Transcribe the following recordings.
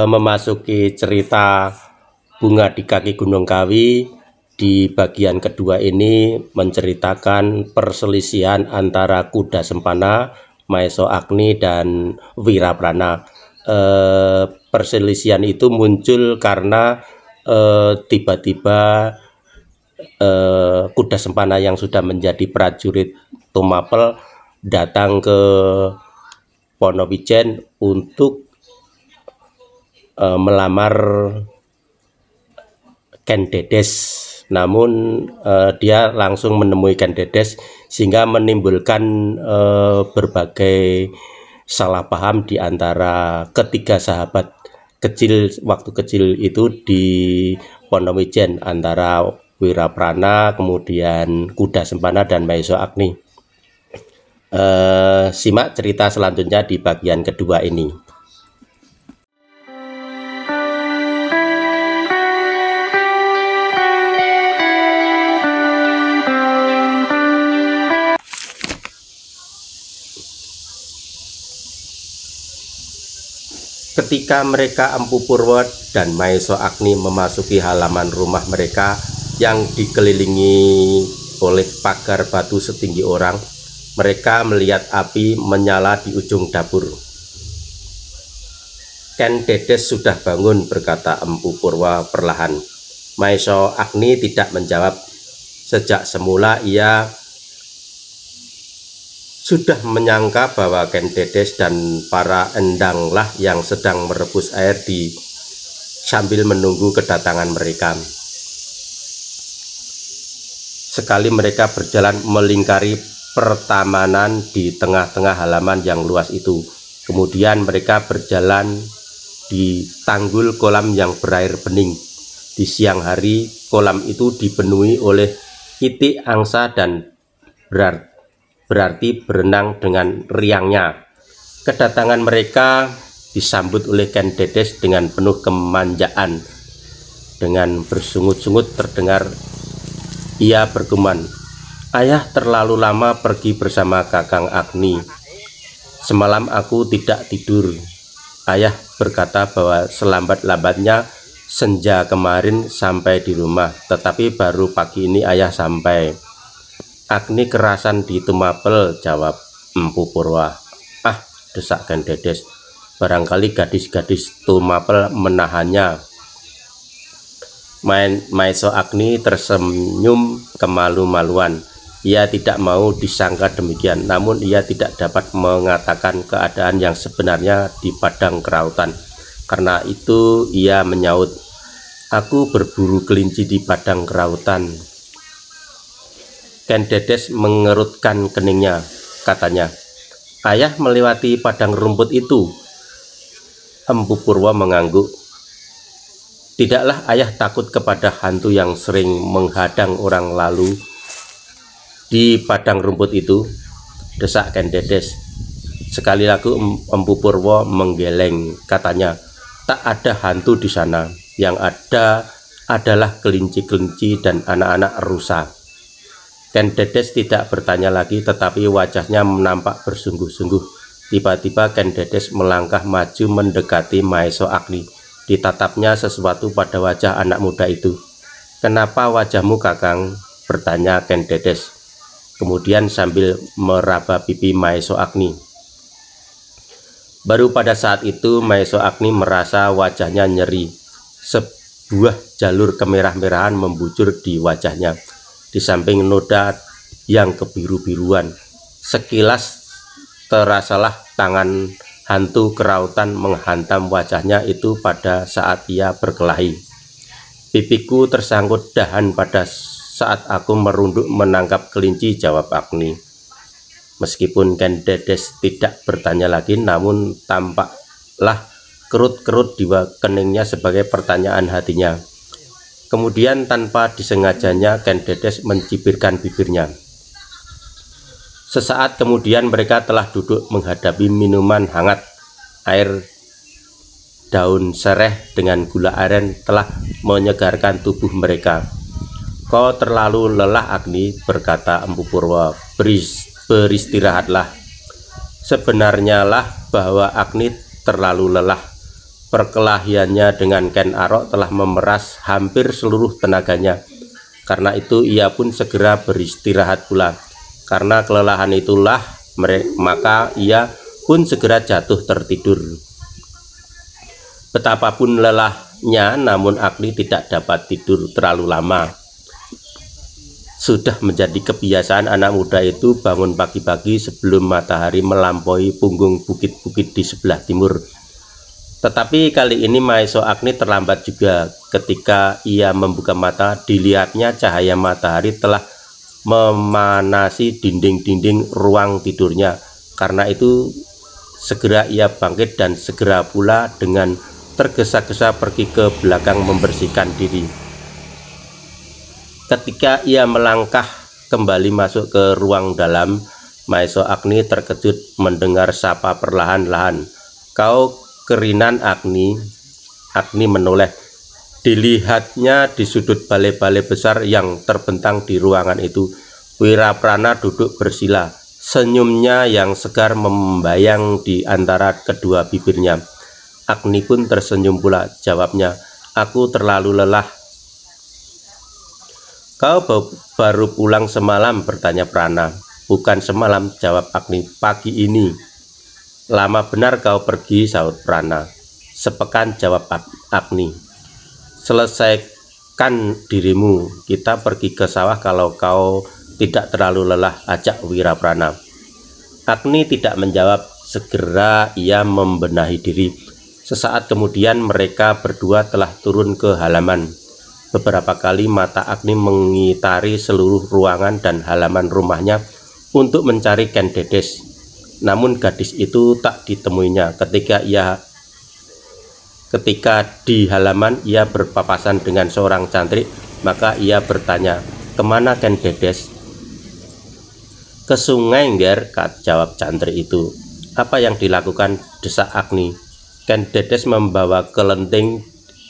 memasuki cerita Bunga di Kaki Gunung Kawi. Di bagian kedua ini menceritakan perselisihan antara Kuda Sempana, Maeso Agni, dan Wiraprana. Perselisihan itu muncul karena tiba-tiba Kuda Sempana yang sudah menjadi prajurit Tumapel datang ke Ponowijen untuk melamar Ken Dedes. Namun dia langsung menemui Ken Dedes sehingga menimbulkan berbagai salah paham di antara ketiga sahabat kecil waktu kecil itu di Ponowijen, antara Wiraprana, kemudian Kuda Sempana, dan Maeso Agni. Simak cerita selanjutnya di bagian kedua ini. Ketika mereka Empu Purwo dan Maeso Agni memasuki halaman rumah mereka yang dikelilingi oleh pagar batu setinggi orang, mereka melihat api menyala di ujung dapur. Ken Dedes sudah bangun, berkata Empu Purwo perlahan. Maeso Agni tidak menjawab. Sejak semula ia sudah menyangka bahwa Ken Dedes dan para endanglah yang sedang merebus air sambil menunggu kedatangan mereka. Sekali mereka berjalan melingkari pertamanan di tengah-tengah halaman yang luas itu. Kemudian mereka berjalan di tanggul kolam yang berair bening. Di siang hari, kolam itu dipenuhi oleh itik, angsa, dan berarti berenang dengan riangnya. Kedatangan mereka disambut oleh Ken Dedes dengan penuh kemanjaan. Dengan bersungut-sungut terdengar ia bergumam, "Ayah terlalu lama pergi bersama Kakang Agni. Semalam aku tidak tidur." Ayah berkata bahwa selambat-lambatnya senja kemarin sampai di rumah, tetapi baru pagi ini ayah sampai. "Agni kerasan di Tumapel," jawab Empu Purwo. "Ah," desak Ken Dedes, "barangkali gadis-gadis Tumapel menahannya." Maeso Agni tersenyum kemalu-maluan. Ia tidak mau disangka demikian, namun ia tidak dapat mengatakan keadaan yang sebenarnya di padang kerautan. Karena itu ia menyaut, "Aku berburu kelinci di padang kerautan." Ken Dedes mengerutkan keningnya, katanya, "Ayah melewati padang rumput itu." Empu Purwo mengangguk. "Tidaklah ayah takut kepada hantu yang sering menghadang orang lalu di padang rumput itu?" desak Ken Dedes. Sekali lagi Empu Purwo menggeleng, katanya, "Tak ada hantu di sana. Yang ada adalah kelinci-kelinci dan anak-anak rusa." Ken Dedes tidak bertanya lagi, tetapi wajahnya nampak bersungguh-sungguh. Tiba-tiba Ken Dedes melangkah maju mendekati Maeso Agni. Ditatapnya sesuatu pada wajah anak muda itu. "Kenapa wajahmu, Kakang?" bertanya Ken Dedes. Kemudian sambil meraba pipi Maeso Agni. Baru pada saat itu Maeso Agni merasa wajahnya nyeri. Sebuah jalur kemerah-merahan membujur di wajahnya, di samping noda yang kebiru-biruan. Sekilas terasalah tangan hantu kerautan menghantam wajahnya itu pada saat ia berkelahi. "Pipiku tersangkut dahan pada saat aku merunduk menangkap kelinci," jawab Agni. Meskipun Ken Dedes tidak bertanya lagi, namun tampaklah kerut-kerut di keningnya sebagai pertanyaan hatinya. Kemudian tanpa disengajanya Ken Dedes mencibirkan bibirnya. Sesaat kemudian mereka telah duduk menghadapi minuman hangat. Air daun sereh dengan gula aren telah menyegarkan tubuh mereka. "Kau terlalu lelah, Agni," berkata Empu Purwo. Beristirahatlah." Sebenarnya lah bahwa Agni terlalu lelah. Perkelahiannya dengan Ken Arok telah memeras hampir seluruh tenaganya. Karena itu ia pun segera beristirahat pula. Karena kelelahan itulah maka ia pun segera jatuh tertidur. Betapapun lelahnya, namun Agni tidak dapat tidur terlalu lama. Sudah menjadi kebiasaan anak muda itu bangun pagi-pagi sebelum matahari melampaui punggung bukit-bukit di sebelah timur. Tetapi kali ini Maeso Agni terlambat juga. Ketika ia membuka mata, dilihatnya cahaya matahari telah memanasi dinding-dinding ruang tidurnya. Karena itu segera ia bangkit dan segera pula dengan tergesa-gesa pergi ke belakang membersihkan diri. Ketika ia melangkah kembali masuk ke ruang dalam, Maeso Agni terkejut mendengar sapa perlahan-lahan. "Kau kerinan, Agni?" Agni menoleh. Dilihatnya di sudut balai-balai besar yang terbentang di ruangan itu, Wiraprana duduk bersila. Senyumnya yang segar membayang di antara kedua bibirnya. Agni pun tersenyum pula. Jawabnya, "Aku terlalu lelah." "Kau baru pulang semalam?" bertanya Prana. "Bukan semalam," jawab Agni, "pagi ini." "Lama benar kau pergi," sahut Prana. "Sepekan," jawab Agni. "Selesaikan dirimu, kita pergi ke sawah kalau kau tidak terlalu lelah," ajak Wiraprana. Agni tidak menjawab. Segera ia membenahi diri. Sesaat kemudian mereka berdua telah turun ke halaman. Beberapa kali mata Agni mengitari seluruh ruangan dan halaman rumahnya untuk mencari Ken Dedes. Namun gadis itu tak ditemuinya. Ketika di halaman ia berpapasan dengan seorang cantrik, maka ia bertanya, "Kemana Ken Dedes?" "Ke sungai, Ngger," jawab cantrik itu. "Apa yang dilakukan?" desak Agni. "Ken Dedes membawa kelenting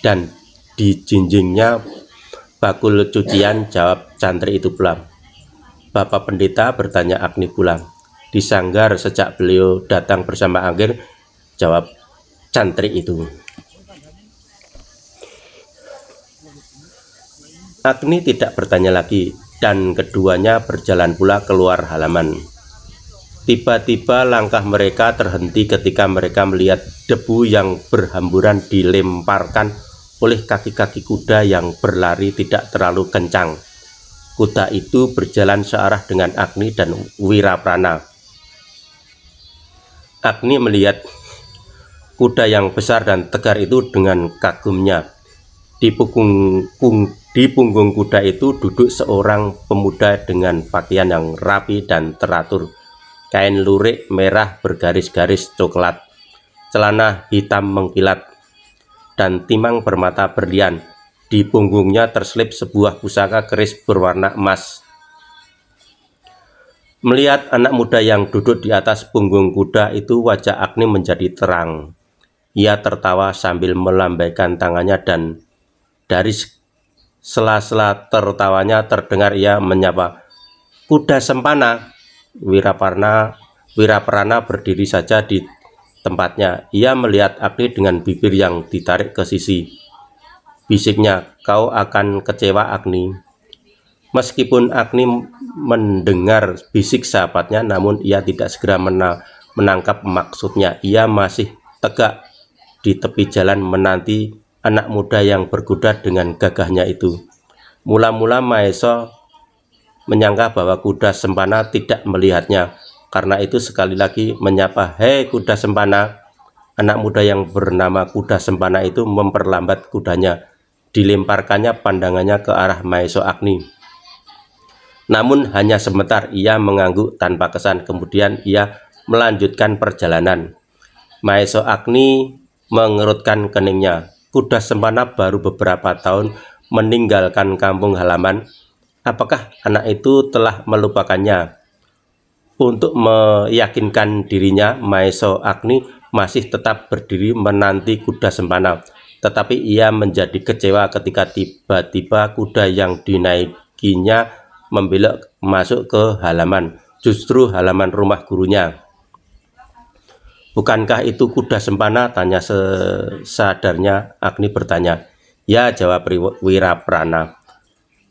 dan dijinjingnya bakul cucian," jawab cantrik itu pula. "Bapak pendeta?" bertanya Agni pula. "Disanggar sejak beliau datang bersama Angger," jawab cantrik itu. Agni tidak bertanya lagi, dan keduanya berjalan pula keluar halaman. Tiba-tiba langkah mereka terhenti ketika mereka melihat debu yang berhamburan dilemparkan oleh kaki-kaki kuda yang berlari tidak terlalu kencang. Kuda itu berjalan searah dengan Agni dan Wiraprana. Agni melihat kuda yang besar dan tegar itu dengan kagumnya. Di punggung kuda itu duduk seorang pemuda dengan pakaian yang rapi dan teratur. Kain lurik merah bergaris-garis coklat, celana hitam mengkilat, dan timang bermata berlian. Di punggungnya terselip sebuah pusaka keris berwarna emas. Melihat anak muda yang duduk di atas punggung kuda itu, wajah Agni menjadi terang. Ia tertawa sambil melambaikan tangannya dan dari sela-sela tertawanya terdengar ia menyapa, "Kuda Sempana." Wiraprana berdiri saja di tempatnya. Ia melihat Agni dengan bibir yang ditarik ke sisi. Bisiknya, "Kau akan kecewa, Agni." Meskipun Agni mendengar bisik sahabatnya, namun ia tidak segera menangkap maksudnya. Ia masih tegak di tepi jalan menanti anak muda yang berkuda dengan gagahnya itu. Mula-mula Maeso menyangka bahwa kuda Sempana tidak melihatnya. Karena itu sekali lagi menyapa, "Hei kuda Sempana." Anak muda yang bernama kuda Sempana itu memperlambat kudanya. Dilemparkannya pandangannya ke arah Maeso Agni. Namun hanya sebentar, ia mengangguk tanpa kesan. Kemudian ia melanjutkan perjalanan. Maeso Agni mengerutkan keningnya. Kuda Sempana baru beberapa tahun meninggalkan kampung halaman. Apakah anak itu telah melupakannya? Untuk meyakinkan dirinya, Maeso Agni masih tetap berdiri menanti kuda Sempana. Tetapi ia menjadi kecewa ketika tiba-tiba kuda yang dinaikinya membelok masuk ke halaman, justru halaman rumah gurunya. Bukankah itu kuda Sempana? Tanya sesadarnya. Agni bertanya. Ya, jawab Wiraprana.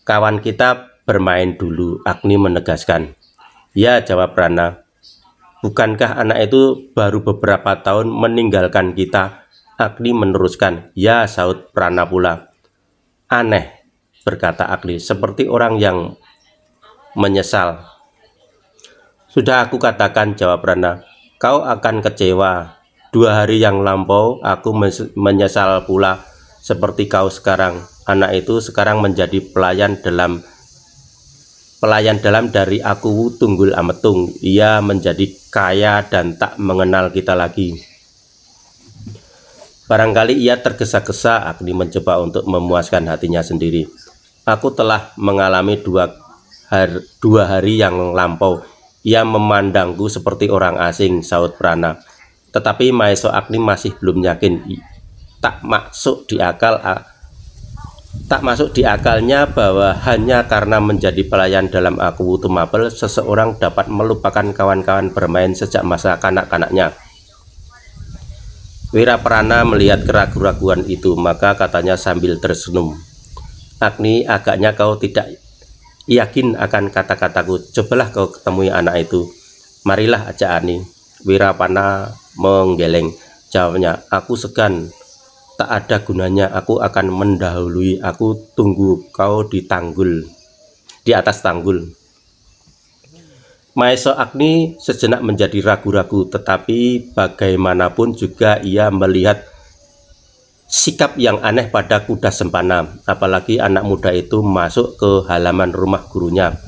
Kawan kita bermain dulu, Agni menegaskan. Ya, jawab Prana. Bukankah anak itu baru beberapa tahun meninggalkan kita? Agni meneruskan. Ya, sahut Prana pula. Aneh, berkata Agni, seperti orang yang menyesal. Sudah aku katakan, jawab Prana. Kau akan kecewa. 2 hari yang lampau aku menyesal pula seperti kau sekarang. Anak itu sekarang menjadi pelayan dalam dari aku Tunggul Ametung. Ia menjadi kaya dan tak mengenal kita lagi. Barangkali ia tergesa-gesa. Agni mencoba untuk memuaskan hatinya sendiri. Aku telah mengalami 2 hari yang lampau. Ia memandangku seperti orang asing, sahut Prana. Tetapi Maeso Agni masih belum yakin. Tak masuk di akalnya bahwa hanya karena menjadi pelayan dalam aku Tumapel, seseorang dapat melupakan kawan-kawan bermain sejak masa kanak-kanaknya. Wiraprana melihat keraguan-raguan itu, maka katanya sambil tersenyum. Agni, agaknya kau tidak yakin akan kata-kataku. Cobalah kau ketemui anak itu. Marilah, ajak Ani. Wiraprana menggeleng. Jawabnya, aku segan. Tak ada gunanya, aku akan mendahului. Aku tunggu kau di atas tanggul. Maeso Agni sejenak menjadi ragu-ragu, tetapi bagaimanapun juga ia melihat sikap yang aneh pada kuda Sempana, apalagi anak muda itu masuk ke halaman rumah gurunya.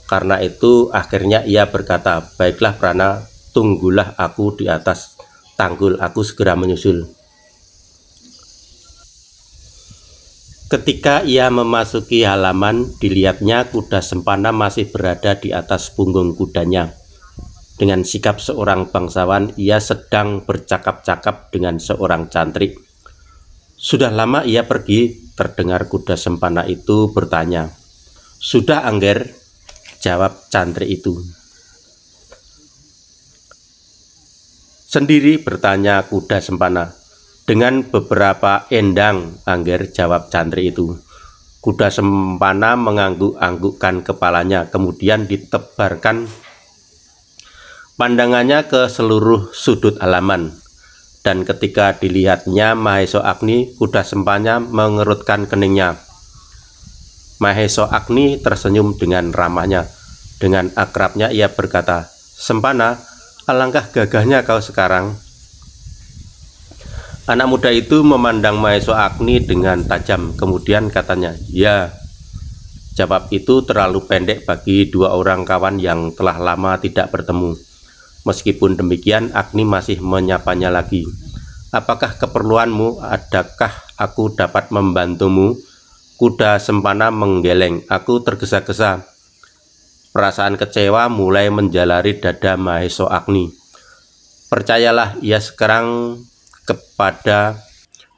Karena itu akhirnya ia berkata, baiklah Prana, tunggulah aku di atas tanggul, aku segera menyusul. Ketika ia memasuki halaman, dilihatnya kuda Sempana masih berada di atas punggung kudanya. Dengan sikap seorang bangsawan, ia sedang bercakap-cakap dengan seorang cantrik. Sudah lama ia pergi, terdengar kuda Sempana itu bertanya. Sudah Angger, jawab cantrik itu. Sendiri, bertanya kuda Sempana. Dengan beberapa endang, Angger, jawab cantrik itu. Kuda Sempana mengangguk-anggukkan kepalanya, kemudian ditebarkan pandangannya ke seluruh sudut halaman. Dan ketika dilihatnya Maeso Agni, kuda Sempana mengerutkan keningnya. Maeso Agni tersenyum dengan ramahnya. Dengan akrabnya ia berkata, Sempana, alangkah gagahnya kau sekarang. Anak muda itu memandang Maeso Agni dengan tajam, kemudian katanya, ya. Jawab itu terlalu pendek bagi 2 orang kawan yang telah lama tidak bertemu. Meskipun demikian, Agni masih menyapanya lagi. Apakah keperluanmu? Adakah aku dapat membantumu? Kuda Sempana menggeleng. Aku tergesa-gesa. Perasaan kecewa mulai menjalari dada Maeso Agni. Percayalah, ia sekarang kepada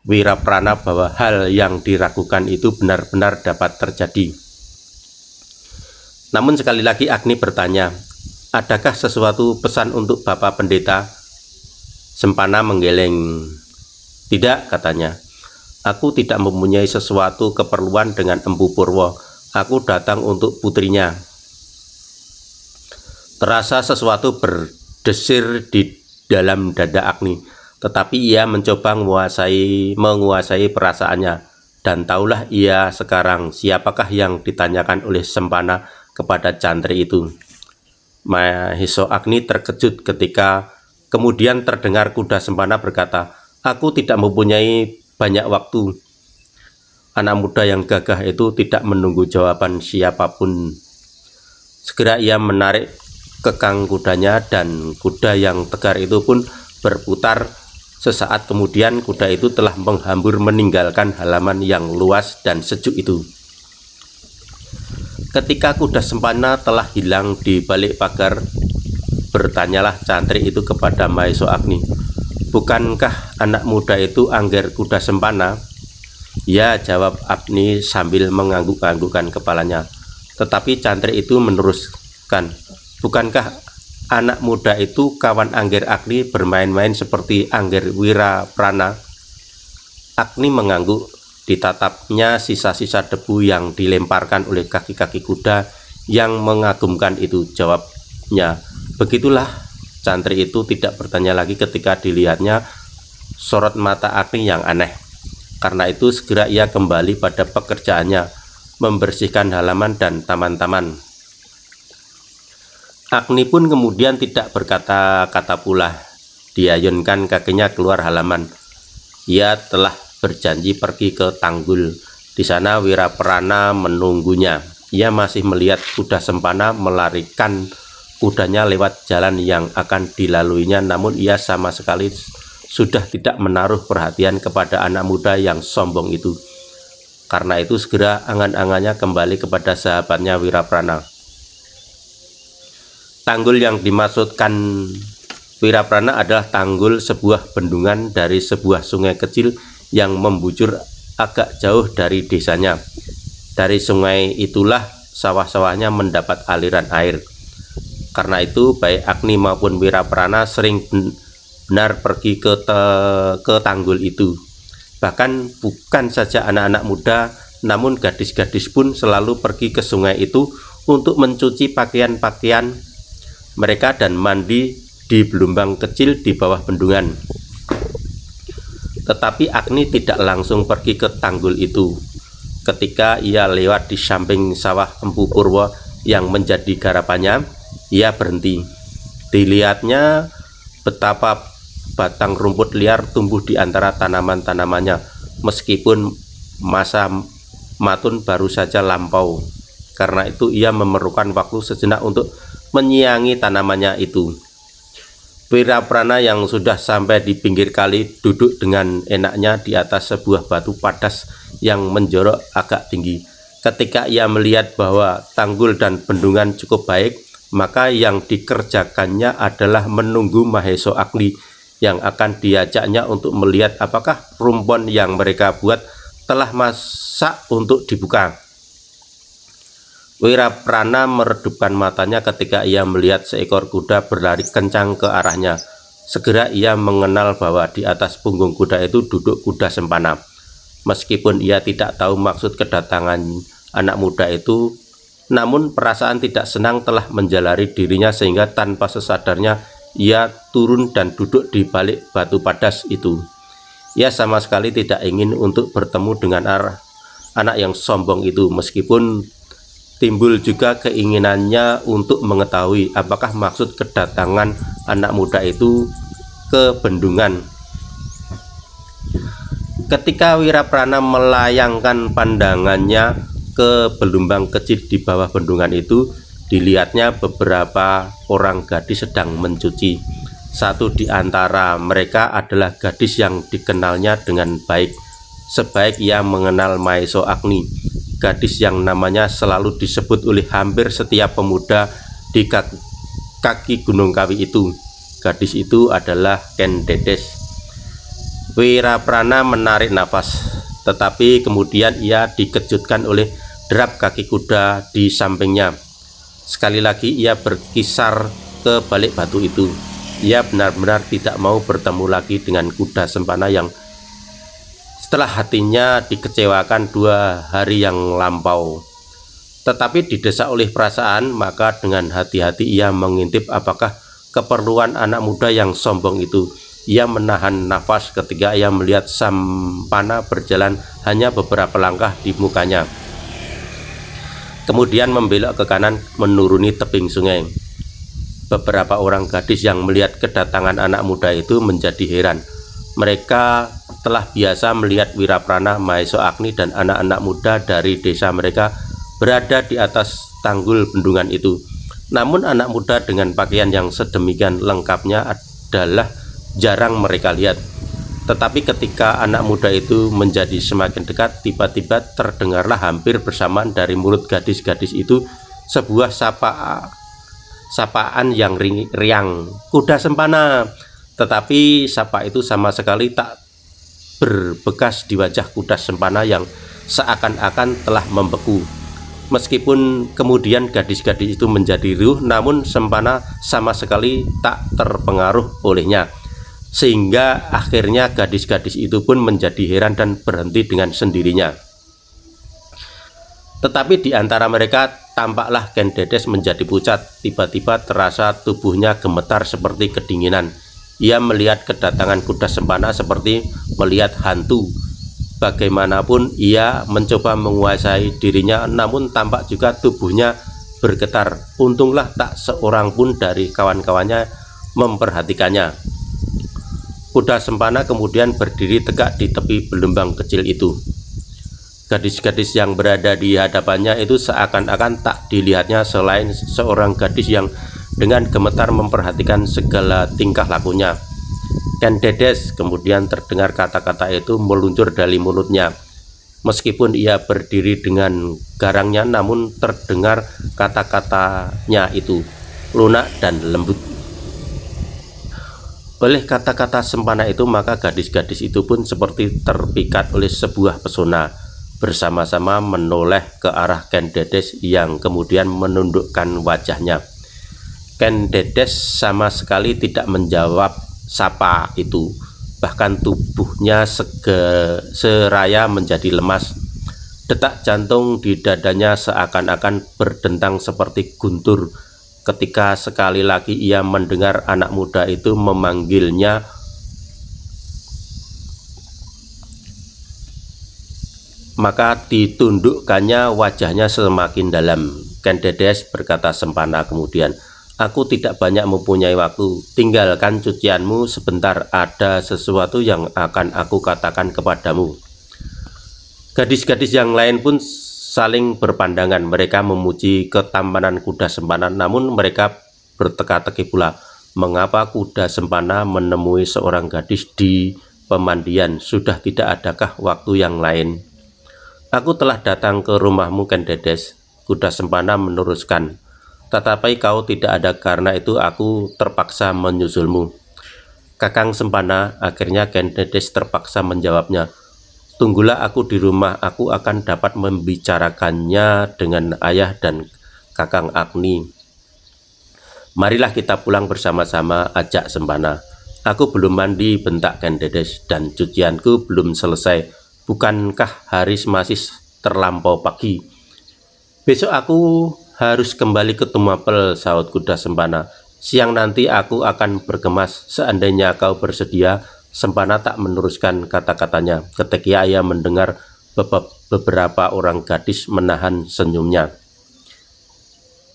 Wiraprana bahwa hal yang diragukan itu benar-benar dapat terjadi. Namun sekali lagi Agni bertanya, adakah sesuatu pesan untuk Bapak Pendeta? Sempana menggeleng. Tidak, katanya. Aku tidak mempunyai sesuatu keperluan dengan Empu Purwo. Aku datang untuk putrinya. Terasa sesuatu berdesir di dalam dada Agni, tetapi ia mencoba menguasai perasaannya. Dan taulah ia sekarang siapakah yang ditanyakan oleh Sempana kepada cantrik itu. Maeso Agni terkejut ketika kemudian terdengar kuda Sempana berkata, aku tidak mempunyai banyak waktu. Anak muda yang gagah itu tidak menunggu jawaban siapapun. Segera ia menarik kekang kudanya dan kuda yang tegar itu pun berputar. Sesaat kemudian kuda itu telah menghambur meninggalkan halaman yang luas dan sejuk itu. Ketika kuda Sempana telah hilang di balik pagar, bertanyalah cantrik itu kepada Maeso Agni, bukankah anak muda itu Angger kuda Sempana? Ya, jawab Agni sambil mengangguk-anggukkan kepalanya. Tetapi cantrik itu meneruskan, bukankah anak muda itu kawan Angger Agni bermain-main seperti Angger Wiraprana. Agni mengangguk. Ditatapnya sisa-sisa debu yang dilemparkan oleh kaki-kaki kuda yang mengagumkan itu. Jawabnya, begitulah. Santri itu tidak bertanya lagi ketika dilihatnya sorot mata Agni yang aneh. Karena itu segera ia kembali pada pekerjaannya, membersihkan halaman dan taman-taman. Agni pun kemudian tidak berkata-kata pula. Diayunkan kakinya keluar halaman. Ia telah berjanji pergi ke Tanggul. Di sana Wiraprana menunggunya. Ia masih melihat kuda Sempana melarikan kudanya lewat jalan yang akan dilaluinya, namun ia sama sekali sudah tidak menaruh perhatian kepada anak muda yang sombong itu. Karena itu segera angan-angannya kembali kepada sahabatnya Wiraprana. Tanggul yang dimaksudkan Wiraprana adalah tanggul, sebuah bendungan dari sebuah sungai kecil yang membujur agak jauh dari desanya. Dari sungai itulah sawah-sawahnya mendapat aliran air. Karena itu baik Agni maupun Wiraprana sering benar pergi ke tanggul itu. Bahkan bukan saja anak-anak muda, namun gadis-gadis pun selalu pergi ke sungai itu untuk mencuci pakaian-pakaian mereka dan mandi di belumbang kecil di bawah bendungan. Tetapi Agni tidak langsung pergi ke tanggul itu. Ketika ia lewat di samping sawah Empu Purwo yang menjadi garapannya, ia berhenti. Dilihatnya betapa batang rumput liar tumbuh di antara tanaman-tanamannya, meskipun masa matun baru saja lampau. Karena itu ia memerlukan waktu sejenak untuk menyiangi tanamannya itu. Wiraprana yang sudah sampai di pinggir kali duduk dengan enaknya di atas sebuah batu padas yang menjorok agak tinggi. Ketika ia melihat bahwa tanggul dan bendungan cukup baik, maka yang dikerjakannya adalah menunggu Maheso Agni yang akan diajaknya untuk melihat apakah rumpun yang mereka buat telah masak untuk dibuka. Wiraprana meredupkan matanya ketika ia melihat seekor kuda berlari kencang ke arahnya. Segera ia mengenal bahwa di atas punggung kuda itu duduk kuda Sempana. Meskipun ia tidak tahu maksud kedatangan anak muda itu, namun perasaan tidak senang telah menjalari dirinya sehingga tanpa sesadarnya ia turun dan duduk di balik batu padas itu. Ia sama sekali tidak ingin untuk bertemu dengan anak yang sombong itu, meskipun timbul juga keinginannya untuk mengetahui apakah maksud kedatangan anak muda itu ke bendungan. Ketika Wiraprana melayangkan pandangannya ke belumbang kecil di bawah bendungan itu, dilihatnya beberapa orang gadis sedang mencuci. Satu di antara mereka adalah gadis yang dikenalnya dengan baik, sebaik ia mengenal Maheso Agni, gadis yang namanya selalu disebut oleh hampir setiap pemuda di kaki Gunung Kawi itu. Gadis itu adalah Ken Dedes. Wiraprana menarik nafas, tetapi kemudian ia dikejutkan oleh derap kaki kuda di sampingnya. Sekali lagi ia berkisar ke balik batu itu. Ia benar-benar tidak mau bertemu lagi dengan kuda Sempana yang setelah hatinya dikecewakan 2 hari yang lampau. Tetapi didesak oleh perasaan, maka dengan hati-hati ia mengintip apakah keperluan anak muda yang sombong itu. Ia menahan nafas ketika ia melihat Sempana berjalan hanya beberapa langkah di mukanya, kemudian membelok ke kanan menuruni tebing sungai. Beberapa orang gadis yang melihat kedatangan anak muda itu menjadi heran. Mereka telah biasa melihat Wiraprana, Maheso Agni dan anak-anak muda dari desa mereka berada di atas tanggul bendungan itu. Namun anak muda dengan pakaian yang sedemikian lengkapnya adalah jarang mereka lihat. Tetapi ketika anak muda itu menjadi semakin dekat, tiba-tiba terdengarlah hampir bersamaan dari mulut gadis-gadis itu sebuah sapaan yang riang, "Kuda Sempana!" Tetapi sapa itu sama sekali tak berbekas di wajah kuda Sempana yang seakan-akan telah membeku. Meskipun kemudian gadis-gadis itu menjadi riuh, namun Sempana sama sekali tak terpengaruh olehnya, sehingga akhirnya gadis-gadis itu pun menjadi heran dan berhenti dengan sendirinya. Tetapi di antara mereka tampaklah Ken Dedes menjadi pucat. Tiba-tiba terasa tubuhnya gemetar seperti kedinginan. Ia melihat kedatangan kuda Sempana seperti melihat hantu. Bagaimanapun ia mencoba menguasai dirinya, namun tampak juga tubuhnya bergetar. Untunglah tak seorang pun dari kawan-kawannya memperhatikannya. Kuda Sempana kemudian berdiri tegak di tepi belembang kecil itu. Gadis-gadis yang berada di hadapannya itu seakan-akan tak dilihatnya selain seorang gadis yang dengan gemetar memperhatikan segala tingkah lakunya. Ken Dedes, kemudian terdengar kata-kata itu meluncur dari mulutnya. Meskipun ia berdiri dengan garangnya, namun terdengar kata-katanya itu lunak dan lembut. Oleh kata-kata Sempana itu, maka gadis-gadis itu pun seperti terpikat oleh sebuah pesona, bersama-sama menoleh ke arah Ken Dedes yang kemudian menundukkan wajahnya. Ken Dedes sama sekali tidak menjawab sapa itu, bahkan tubuhnya seraya menjadi lemas. Detak jantung di dadanya seakan-akan berdentang seperti guntur ketika sekali lagi ia mendengar anak muda itu memanggilnya. Maka ditundukkannya wajahnya semakin dalam. Ken Dedes, berkata Sempana kemudian, "Aku tidak banyak mempunyai waktu. Tinggalkan cucianmu sebentar, ada sesuatu yang akan aku katakan kepadamu." Gadis-gadis yang lain pun saling berpandangan. Mereka memuji ketampanan kuda Sempana, namun mereka berteka-teki pula. Mengapa kuda Sempana menemui seorang gadis di pemandian? Sudah tidak adakah waktu yang lain? "Aku telah datang ke rumahmu, Ken Dedes," kuda Sempana meneruskan. "Tetapi kau tidak ada, karena itu aku terpaksa menyusulmu." "Kakang Sempana," akhirnya Ken Dedes terpaksa menjawabnya, "tunggulah aku di rumah, aku akan dapat membicarakannya dengan ayah dan Kakang Agni." "Marilah kita pulang bersama-sama," ajak Sempana. "Aku belum mandi," bentak Ken Dedes, "dan cucianku belum selesai. Bukankah hari masih terlampau pagi?" "Besok aku harus kembali ke Tumapel," sahut kuda Sempana. "Siang nanti aku akan berkemas, seandainya kau bersedia." Sempana tak meneruskan kata-katanya ketika ia mendengar beberapa orang gadis menahan senyumnya.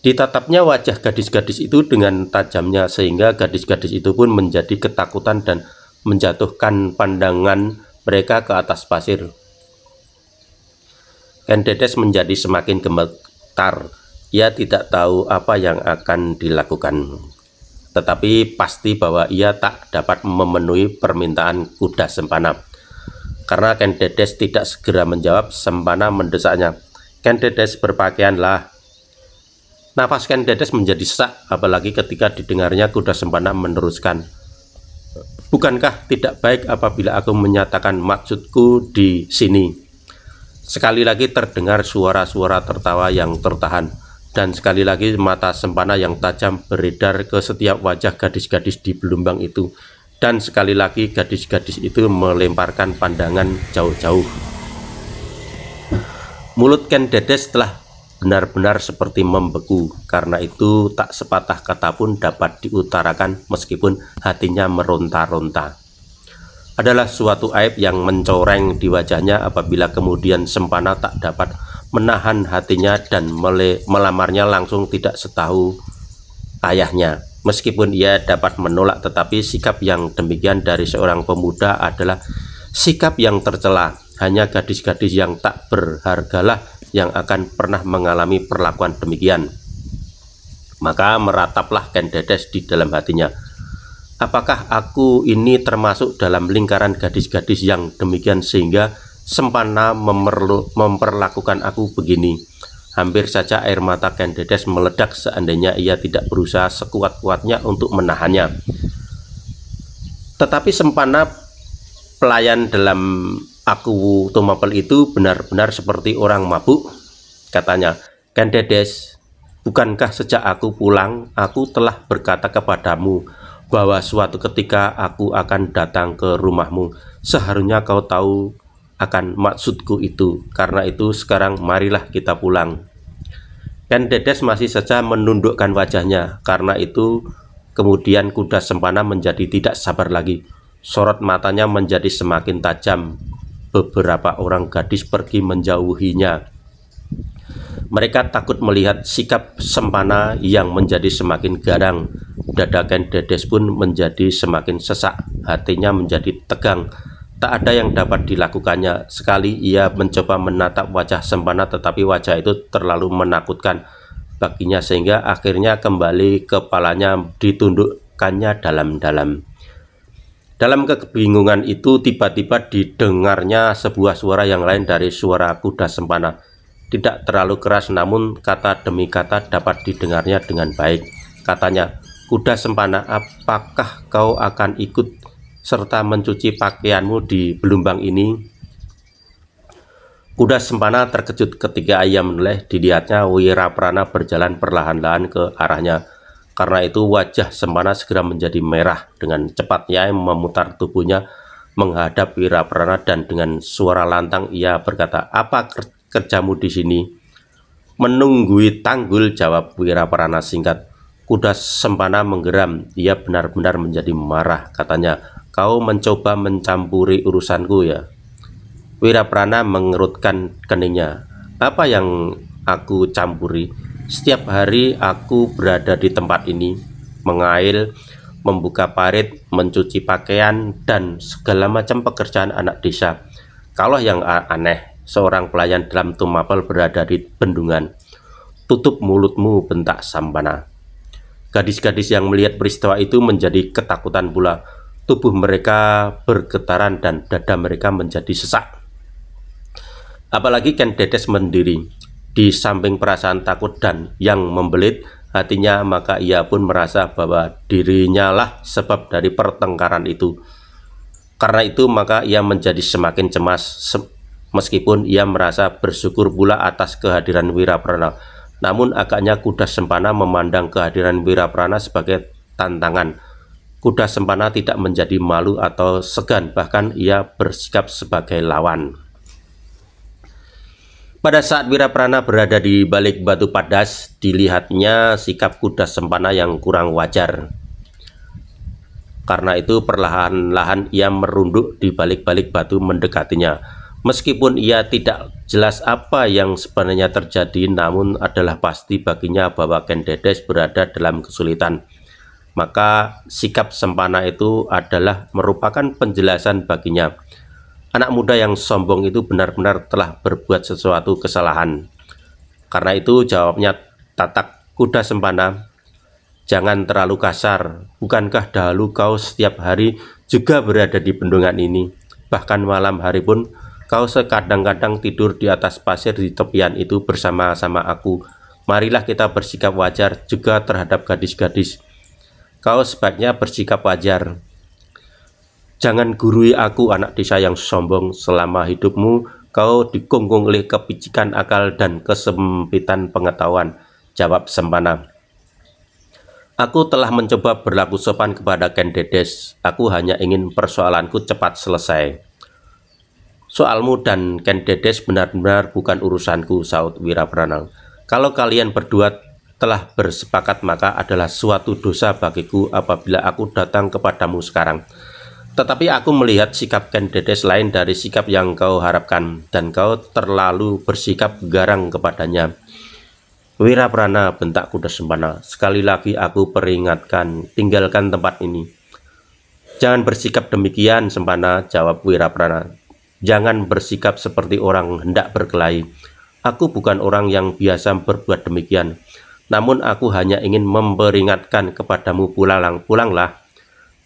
Ditatapnya wajah gadis-gadis itu dengan tajamnya, sehingga gadis-gadis itu pun menjadi ketakutan dan menjatuhkan pandangan mereka ke atas pasir. Ken Dedes menjadi semakin gemetar. Ia tidak tahu apa yang akan dilakukan, tetapi pasti bahwa ia tak dapat memenuhi permintaan kuda Sempana. Karena Ken Dedes tidak segera menjawab, Sempana mendesaknya, "Ken Dedes, berpakaianlah." Nafas Ken Dedes menjadi sesak, apalagi ketika didengarnya kuda Sempana meneruskan, "Bukankah tidak baik apabila aku menyatakan maksudku di sini?" Sekali lagi terdengar suara-suara tertawa yang tertahan, dan sekali lagi mata Sempana yang tajam beredar ke setiap wajah gadis-gadis di belumbang itu, dan sekali lagi gadis-gadis itu melemparkan pandangan jauh-jauh. Mulut Ken Dedes telah benar-benar seperti membeku, karena itu tak sepatah kata pun dapat diutarakan meskipun hatinya meronta-ronta. Adalah suatu aib yang mencoreng di wajahnya apabila kemudian Sempana tak dapat menahan hatinya dan melamarnya langsung tidak setahu ayahnya. Meskipun ia dapat menolak, tetapi sikap yang demikian dari seorang pemuda adalah sikap yang tercela. Hanya gadis-gadis yang tak berhargalah yang akan pernah mengalami perlakuan demikian. Maka merataplah Ken Dedes di dalam hatinya, apakah aku ini termasuk dalam lingkaran gadis-gadis yang demikian sehingga Sempana memperlakukan aku begini? Hampir saja air mata Ken Dedes meledak seandainya ia tidak berusaha sekuat-kuatnya untuk menahannya. Tetapi Sempana, pelayan dalam Aku Tumapel itu benar-benar seperti orang mabuk, katanya. Ken Dedes, bukankah sejak aku pulang, aku telah berkata kepadamu bahwa suatu ketika aku akan datang ke rumahmu. Seharusnya kau tahu akan maksudku itu. Karena itu sekarang marilah kita pulang. Ken Dedes masih saja menundukkan wajahnya. Karena itu kemudian kuda Sempana menjadi tidak sabar lagi. Sorot matanya menjadi semakin tajam. Beberapa orang gadis pergi menjauhinya. Mereka takut melihat sikap Sempana yang menjadi semakin garang. Dada Ken Dedes pun menjadi semakin sesak, hatinya menjadi tegang. Tak ada yang dapat dilakukannya. Sekali ia mencoba menatap wajah Sempana, tetapi wajah itu terlalu menakutkan baginya sehingga akhirnya kembali kepalanya ditundukkannya dalam-dalam. Dalam kebingungan itu tiba-tiba didengarnya sebuah suara yang lain dari suara kuda Sempana. Tidak terlalu keras, namun kata demi kata dapat didengarnya dengan baik. Katanya, kuda Sempana, apakah kau akan ikut serta mencuci pakaianmu di belumbang ini? Kuda Sempana terkejut ketika ia menoleh. Dilihatnya Wiraprana berjalan perlahan-lahan ke arahnya. Karena itu wajah Sempana segera menjadi merah. Dengan cepat ia memutar tubuhnya menghadap Wiraprana dan dengan suara lantang ia berkata, "Apa kerjamu di sini?" "Menunggui tanggul," jawab Wiraprana singkat. Kuda Sempana menggeram. Ia benar-benar menjadi marah. Katanya, "Kau mencoba mencampuri urusanku ya?" Wiraprana mengerutkan keningnya. "Apa yang aku campuri? Setiap hari aku berada di tempat ini, mengail, membuka parit, mencuci pakaian, dan segala macam pekerjaan anak desa. Kalau yang aneh, seorang pelayan dalam tumapel berada di bendungan." "Tutup mulutmu," bentak Sempana. Gadis-gadis yang melihat peristiwa itu menjadi ketakutan pula. Tubuh mereka bergetaran dan dada mereka menjadi sesak. Apalagi Ken Dedes mendiri di samping perasaan takut dan yang membelit hatinya, maka ia pun merasa bahwa dirinya lah sebab dari pertengkaran itu. Karena itu maka ia menjadi semakin cemas, meskipun ia merasa bersyukur pula atas kehadiran Wiraprana. Namun agaknya kuda Sempana memandang kehadiran Wiraprana sebagai tantangan. Kuda Sempana tidak menjadi malu atau segan, bahkan ia bersikap sebagai lawan. Pada saat Wiraprana berada di balik batu padas, dilihatnya sikap kuda Sempana yang kurang wajar. Karena itu perlahan-lahan ia merunduk di balik-balik batu mendekatinya. Meskipun ia tidak jelas apa yang sebenarnya terjadi, namun adalah pasti baginya bahwa Ken Dedes berada dalam kesulitan. Maka sikap Sempana itu adalah merupakan penjelasan baginya. Anak muda yang sombong itu benar-benar telah berbuat sesuatu kesalahan. Karena itu jawabnya tatak kuda Sempana, "Jangan terlalu kasar. Bukankah dahulu kau setiap hari juga berada di bendungan ini? Bahkan malam hari pun kau sekadang-kadang tidur di atas pasir di tepian itu bersama-sama aku. Marilah kita bersikap wajar juga terhadap gadis-gadis. Kau sebaiknya bersikap wajar. Jangan gurui aku, anak desa yang sombong. Selama hidupmu kau dikungkung oleh kepicikan akal dan kesempitan pengetahuan," jawab Sempana. "Aku telah mencoba berlaku sopan kepada Ken Dedes. Aku hanya ingin persoalanku cepat selesai. Soalmu dan Ken Dedes benar-benar bukan urusanku," saut Wiraprana. "Kalau kalian berdua telah bersepakat, maka adalah suatu dosa bagiku apabila aku datang kepadamu sekarang. Tetapi aku melihat sikap Ken Dedes lain dari sikap yang kau harapkan, dan kau terlalu bersikap garang kepadanya." "Wiraprana," bentak kuda Sempana, "sekali lagi aku peringatkan, tinggalkan tempat ini." "Jangan bersikap demikian, Sempana," jawab Wiraprana. "Jangan bersikap seperti orang hendak berkelahi. Aku bukan orang yang biasa berbuat demikian. Namun aku hanya ingin memperingatkan kepadamu, pulanglah.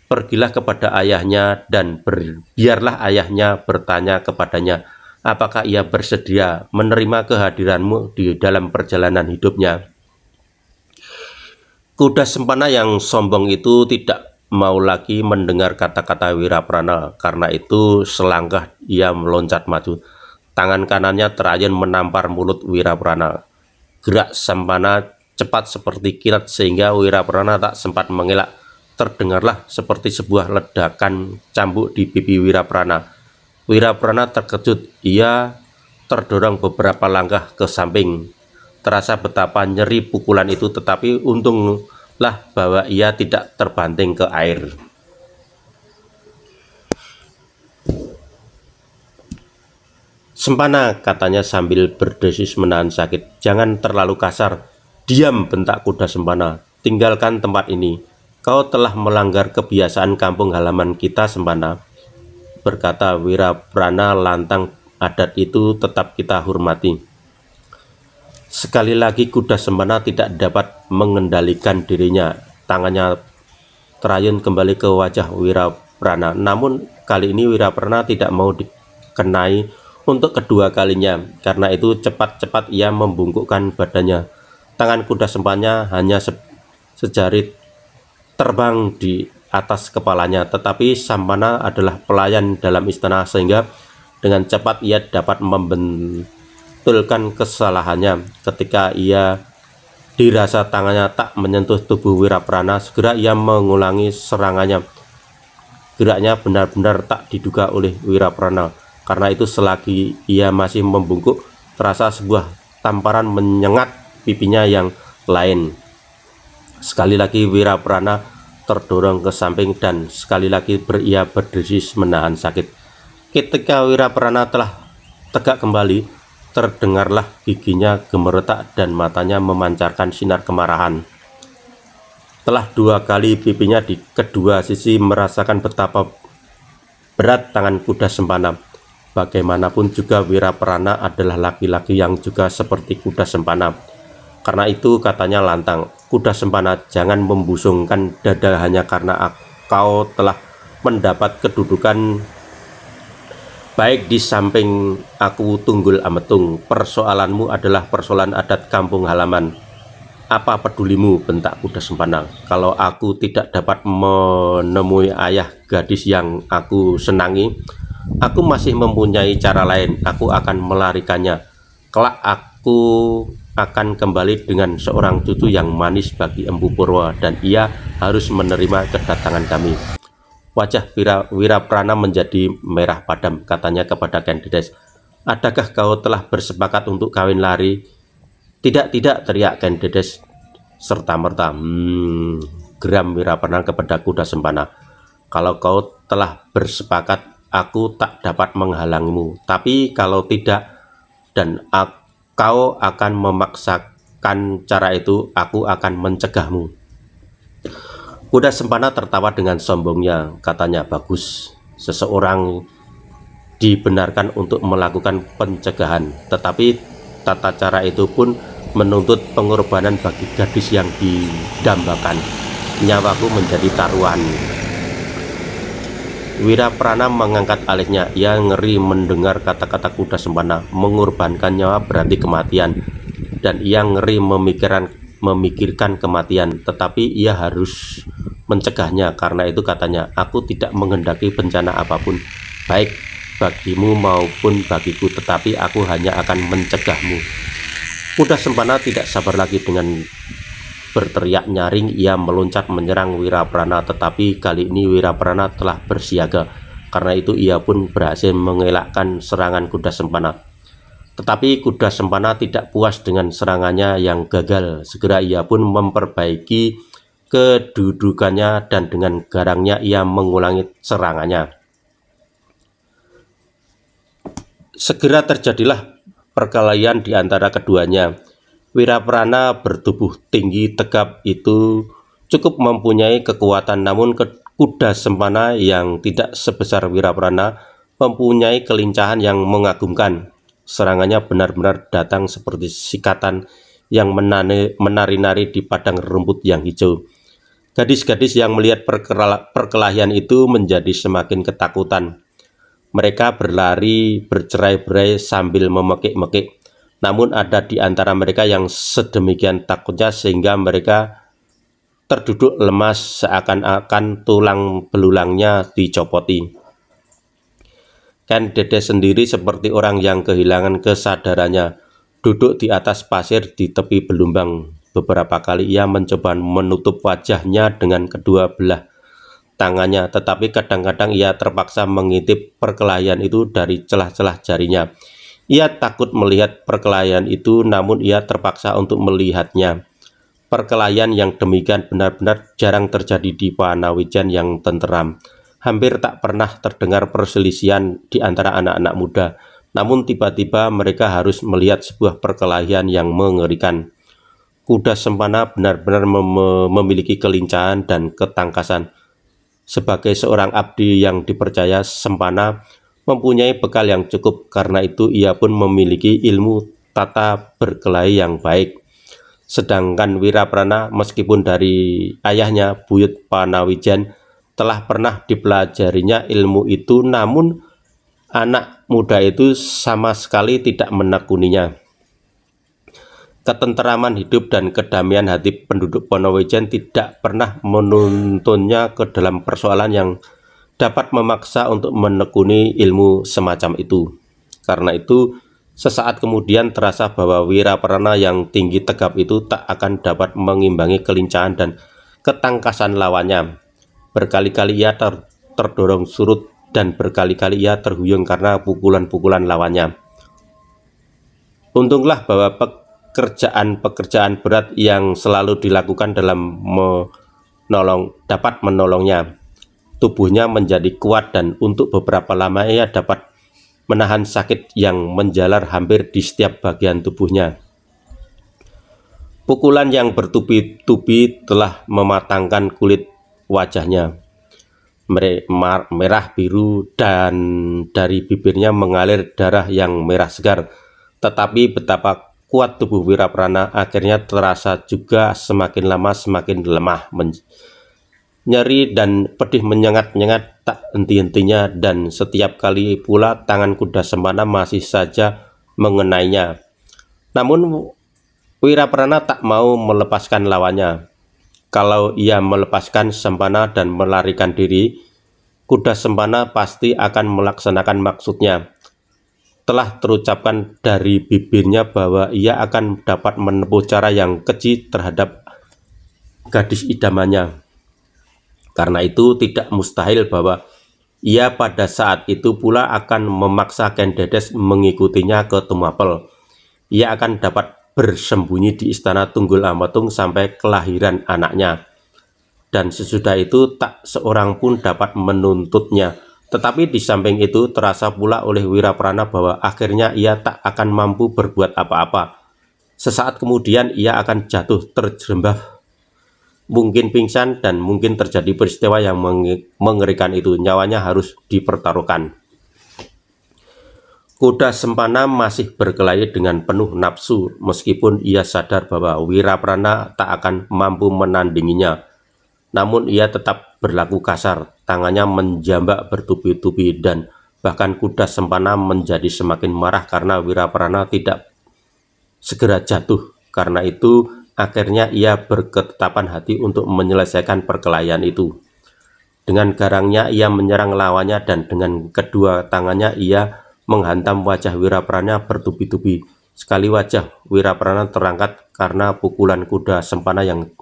Pergilah kepada ayahnya dan biarlah ayahnya bertanya kepadanya apakah ia bersedia menerima kehadiranmu di dalam perjalanan hidupnya." Kuda Sempana yang sombong itu tidak mau lagi mendengar kata-kata Wiraprana. Karena itu selangkah ia meloncat maju. Tangan kanannya terayun menampar mulut Wiraprana. Gerak Sampana cepat seperti kilat sehingga Wiraprana tak sempat mengelak. Terdengarlah seperti sebuah ledakan cambuk di pipi Wiraprana. Wiraprana terkejut. Ia terdorong beberapa langkah ke samping. Terasa betapa nyeri pukulan itu, tetapi untunglah bahwa ia tidak terbanting ke air. "Sempana," katanya sambil berdesis menahan sakit, "jangan terlalu kasar." "Diam," bentak kuda Sempana. "Tinggalkan tempat ini. Kau telah melanggar kebiasaan kampung halaman kita, Sempana," berkata Wiraprana lantang. "Adat itu tetap kita hormati." Sekali lagi kuda Sempana tidak dapat mengendalikan dirinya. Tangannya terayun kembali ke wajah Wiraprana. Namun kali ini Wiraprana tidak mau dikenai untuk kedua kalinya. Karena itu cepat-cepat ia membungkukkan badannya. Tangan kuda Sempana hanya sejari terbang di atas kepalanya. Tetapi Sampana adalah pelayan dalam istana, sehingga dengan cepat ia dapat membentulkan kesalahannya. Ketika ia dirasa tangannya tak menyentuh tubuh Wiraprana, segera ia mengulangi serangannya. Geraknya benar-benar tak diduga oleh Wiraprana. Karena itu selagi ia masih membungkuk, terasa sebuah tamparan menyengat pipinya yang lain. Sekali lagi Wiraprana terdorong ke samping dan sekali lagi ia berdesis menahan sakit. Ketika Wiraprana telah tegak kembali, terdengarlah giginya gemeretak dan matanya memancarkan sinar kemarahan. Telah 2 kali pipinya di kedua sisi merasakan betapa berat tangan kuda Sempana. Bagaimanapun juga Wiraprana adalah laki-laki yang juga seperti kuda Sempana. Karena itu katanya lantang, "Kuda Sempana, jangan membusungkan dada hanya karena kau telah mendapat kedudukan baik di samping aku, Tunggul Ametung. Persoalanmu adalah persoalan adat kampung halaman. Apa pedulimu?" bentak kuda Sempana. "Kalau aku tidak dapat menemui ayah gadis yang aku senangi, aku masih mempunyai cara lain. Aku akan melarikannya. Kelak aku akan kembali dengan seorang cucu yang manis bagi Empu Purwa, dan ia harus menerima kedatangan kami." Wajah Wiraprana menjadi merah padam. Katanya kepada Kendedes, "Adakah kau telah bersepakat untuk kawin lari?" "Tidak, tidak," teriak Kendedes serta-merta. Geram Wiraprana kepada kuda Sempana. "Kalau kau telah bersepakat, aku tak dapat menghalangimu. Tapi kalau tidak, dan kau akan memaksakan cara itu, aku akan mencegahmu." Kuda Sempana tertawa dengan sombongnya. Katanya, "Bagus, seseorang dibenarkan untuk melakukan pencegahan. Tetapi tata cara itu pun menuntut pengorbanan bagi gadis yang didambakan. Nyawaku menjadi taruhan." Wiraprana mengangkat alisnya. Ia ngeri mendengar kata-kata kuda Sempana. Mengorbankan nyawa berarti kematian, dan ia ngeri memikirkan kematian, tetapi ia harus mencegahnya. Karena itu katanya, "Aku tidak menghendaki bencana apapun, baik bagimu maupun bagiku, tetapi aku hanya akan mencegahmu." Kuda Sempana tidak sabar lagi. Dengan berteriak nyaring, ia meloncat menyerang Wiraprana, tetapi kali ini Wiraprana telah bersiaga. Karena itu ia pun berhasil mengelakkan serangan kuda Sempana. Tetapi kuda Sempana tidak puas dengan serangannya yang gagal. Segera ia pun memperbaiki kedudukannya dan dengan garangnya ia mengulangi serangannya. Segera terjadilah perkelahian di antara keduanya. Wiraprana bertubuh tinggi tegap itu cukup mempunyai kekuatan, namun kuda Sempana yang tidak sebesar Wiraprana mempunyai kelincahan yang mengagumkan. Serangannya benar-benar datang seperti sikatan yang menari-nari di padang rumput yang hijau. Gadis-gadis yang melihat perkelahian itu menjadi semakin ketakutan. Mereka berlari bercerai-berai sambil memekik-mekik. Namun ada di antara mereka yang sedemikian takutnya sehingga mereka terduduk lemas seakan-akan tulang belulangnya dicopoti. Kendedes sendiri seperti orang yang kehilangan kesadarannya. duduk di atas pasir di tepi belumbang. Beberapa kali ia mencoba menutup wajahnya dengan kedua belah tangannya, tetapi kadang-kadang ia terpaksa mengintip perkelahian itu dari celah-celah jarinya. Ia takut melihat perkelahian itu, namun ia terpaksa untuk melihatnya. Perkelahian yang demikian benar-benar jarang terjadi di Panawijan yang tenteram. Hampir tak pernah terdengar perselisihan di antara anak-anak muda. Namun tiba-tiba mereka harus melihat sebuah perkelahian yang mengerikan. Kuda Sempana benar-benar memiliki kelincahan dan ketangkasan. Sebagai seorang abdi yang dipercaya, Sempana mempunyai bekal yang cukup, karena itu ia pun memiliki ilmu tata berkelahi yang baik. Sedangkan Wiraprana, meskipun dari ayahnya Buyut Panawijan telah pernah dipelajarinya ilmu itu, namun anak muda itu sama sekali tidak menekuninya. Ketenteraman hidup dan kedamaian hati penduduk Panawijan tidak pernah menuntunnya ke dalam persoalan yang dapat memaksa untuk menekuni ilmu semacam itu. Karena itu, sesaat kemudian terasa bahwa Wiraprana yang tinggi tegap itu tak akan dapat mengimbangi kelincahan dan ketangkasan lawannya. Berkali-kali ia terdorong surut dan berkali-kali ia terhuyung karena pukulan-pukulan lawannya. Untunglah bahwa pekerjaan berat yang selalu dilakukan dalam dapat menolongnya. Tubuhnya menjadi kuat dan untuk beberapa lama ia dapat menahan sakit yang menjalar hampir di setiap bagian tubuhnya. Pukulan yang bertubi-tubi telah mematangkan kulit wajahnya. Merah biru dan dari bibirnya mengalir darah yang merah segar. Tetapi betapa kuat tubuh Wiraprana akhirnya terasa juga semakin lama semakin lemah. Nyeri dan pedih menyengat-nyengat tak henti-hentinya, dan setiap kali pula tangan kuda Sempana masih saja mengenainya. Namun Wiraprana tak mau melepaskan lawannya. Kalau ia melepaskan Sempana dan melarikan diri, kuda Sempana pasti akan melaksanakan maksudnya. Telah terucapkan dari bibirnya bahwa ia akan dapat menempuh cara yang keji terhadap gadis idamannya. Karena itu tidak mustahil bahwa ia pada saat itu pula akan memaksa Ken Dedes mengikutinya ke Tumapel. Ia akan dapat bersembunyi di istana Tunggul Ametung sampai kelahiran anaknya. Dan sesudah itu tak seorang pun dapat menuntutnya. Tetapi di samping itu terasa pula oleh Wiraprana bahwa akhirnya ia tak akan mampu berbuat apa-apa. Sesaat kemudian ia akan jatuh terjerembab, mungkin pingsan, dan mungkin terjadi peristiwa yang mengerikan itu. Nyawanya harus dipertaruhkan. Kuda Sempana masih berkelahi dengan penuh nafsu, meskipun ia sadar bahwa Wiraprana tak akan mampu menandinginya. Namun ia tetap berlaku kasar, tangannya menjambak bertubi-tubi, dan bahkan kuda Sempana menjadi semakin marah karena Wiraprana tidak segera jatuh. Karena itu akhirnya ia berketetapan hati untuk menyelesaikan perkelahian itu. Dengan garangnya ia menyerang lawannya, dan dengan kedua tangannya ia menghantam wajah Wiraprana bertubi-tubi. Sekali wajah Wiraprana terangkat karena pukulan kuda Sempana yang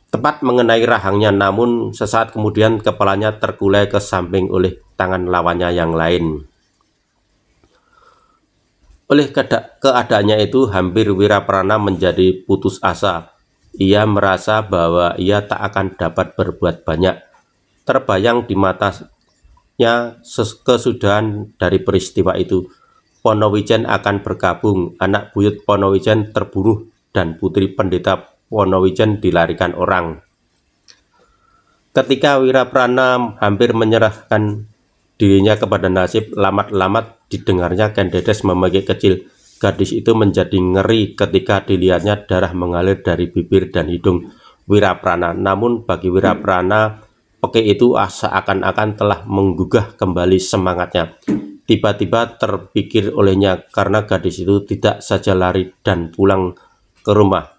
tepat mengenai rahangnya, namun sesaat kemudian kepalanya terkulai ke samping oleh tangan lawannya yang lain. Oleh keadaannya itu, hampir Wiraprana menjadi putus asa. Ia merasa bahwa ia tak akan dapat berbuat banyak. Terbayang di matanya kesudahan dari peristiwa itu. Panawijan akan bergabung, anak buyut Panawijan terbunuh, dan putri pendeta Panawijan dilarikan orang. Ketika Wiraprana hampir menyerahkan dirinya kepada nasib, lamat-lamat didengarnya Ken Dedes memegik kecil. Gadis itu menjadi ngeri ketika dilihatnya darah mengalir dari bibir dan hidung Wiraprana. Namun bagi Wiraprana, pekik itu seakan-akan telah menggugah kembali semangatnya. Tiba-tiba terpikir olehnya, karena gadis itu tidak saja lari dan pulang ke rumah.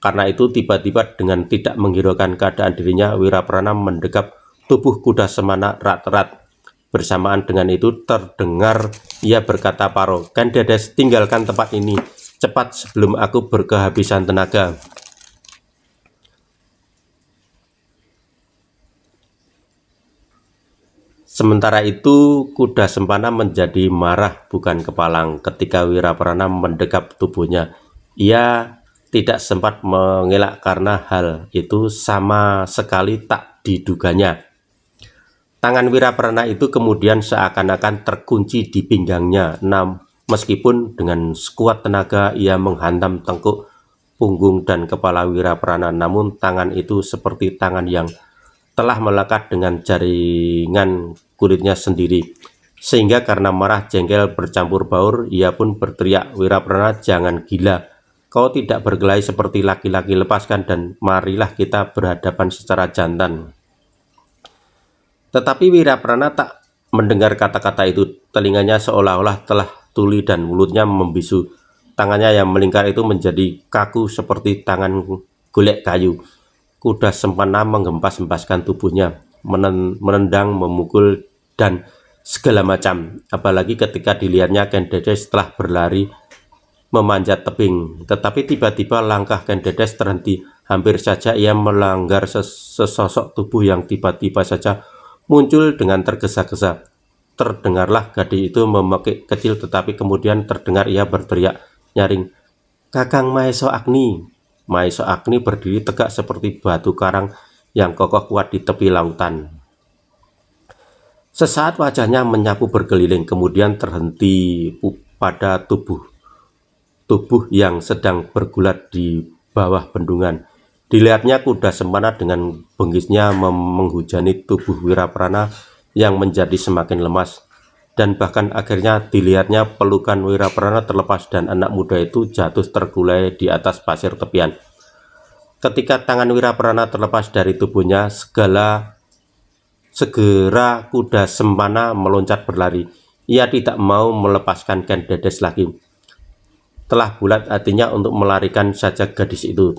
Karena itu tiba-tiba dengan tidak menghiraukan keadaan dirinya, Wiraprana mendekap tubuh kuda Sempana erat-erat. Bersamaan dengan itu terdengar ia berkata paro, "Ken Dedes, tinggalkan tempat ini. cepat sebelum aku berkehabisan tenaga. Sementara itu, kuda Sempana menjadi marah bukan kepalang ketika Wiraprana mendekap tubuhnya. Ia tidak sempat mengelak karena hal itu sama sekali tak diduganya. Tangan Wiraprana itu kemudian seakan-akan terkunci di pinggangnya. Meskipun dengan sekuat tenaga ia menghantam tengkuk, punggung, dan kepala Wiraprana, namun tangan itu seperti tangan yang telah melekat dengan jaringan kulitnya sendiri, sehingga karena marah, jengkel, bercampur baur, ia pun berteriak, "Wiraprana, jangan gila, kau tidak berkelahi seperti laki-laki, lepaskan dan marilah kita berhadapan secara jantan." Tetapi Wiraprana tak mendengar kata-kata itu. Telinganya seolah-olah telah tuli dan mulutnya membisu. Tangannya yang melingkar itu menjadi kaku seperti tangan golek kayu. Kuda Sempana menghempas-hempaskan tubuhnya, menendang, memukul, dan segala macam. Apalagi ketika dilihatnya Ken Dedes telah berlari memanjat tebing. Tetapi tiba-tiba langkah Ken Dedes terhenti. Hampir saja ia melanggar sesosok tubuh yang tiba-tiba saja muncul dengan tergesa-gesa. Terdengarlah gadis itu memekik kecil, tetapi kemudian terdengar ia berteriak nyaring, "Kakang Maesha Agni." Maesha Agni berdiri tegak seperti batu karang yang kokoh kuat di tepi lautan. Sesaat wajahnya menyapu berkeliling, kemudian terhenti pada tubuh yang sedang bergulat di bawah bendungan. Dilihatnya kuda Sempana dengan bengisnya menghujani tubuh Wiraprana yang menjadi semakin lemas. Dan bahkan akhirnya dilihatnya pelukan Wiraprana terlepas dan anak muda itu jatuh tergulai di atas pasir tepian. Ketika tangan Wiraprana terlepas dari tubuhnya, segera kuda Sempana meloncat berlari. Ia tidak mau melepaskan Ken Dedes lagi. Telah bulat hatinya untuk melarikan saja gadis itu.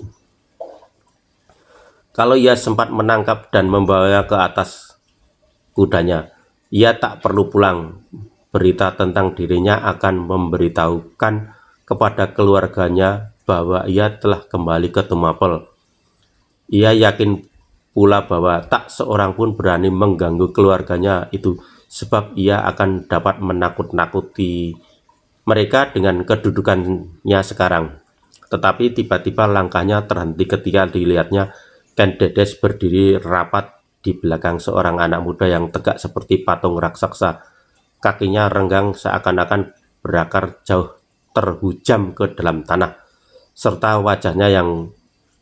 Kalau ia sempat menangkap dan membawanya ke atas kudanya, ia tak perlu pulang. Berita tentang dirinya akan memberitahukan kepada keluarganya bahwa ia telah kembali ke Tumapel. Ia yakin pula bahwa tak seorang pun berani mengganggu keluarganya itu, sebab ia akan dapat menakut-nakuti mereka dengan kedudukannya sekarang. Tetapi tiba-tiba langkahnya terhenti ketika dilihatnya Ken Dedes berdiri rapat di belakang seorang anak muda yang tegak seperti patung raksasa. Kakinya renggang seakan-akan berakar jauh terhujam ke dalam tanah, serta wajahnya yang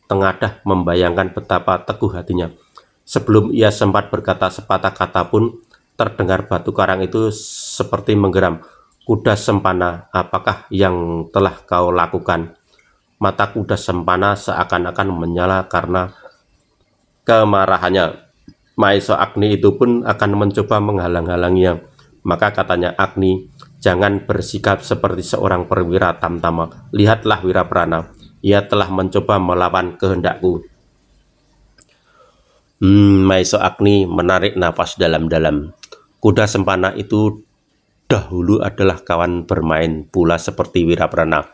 tengadah membayangkan betapa teguh hatinya. Sebelum ia sempat berkata sepatah kata pun, terdengar batu karang itu seperti menggeram. "Kuda Sempana, apakah yang telah kau lakukan?" Mata kuda Sempana seakan-akan menyala karena kemarahannya. Maesha Agni itu pun akan mencoba menghalang-halanginya. Maka katanya, "Agni, jangan bersikap seperti seorang perwira tamtama. Lihatlah Wiraprana, ia telah mencoba melawan kehendakku." Maesha Agni menarik napas dalam-dalam. Kuda Sempana itu dahulu adalah kawan bermain pula seperti Wiraprana.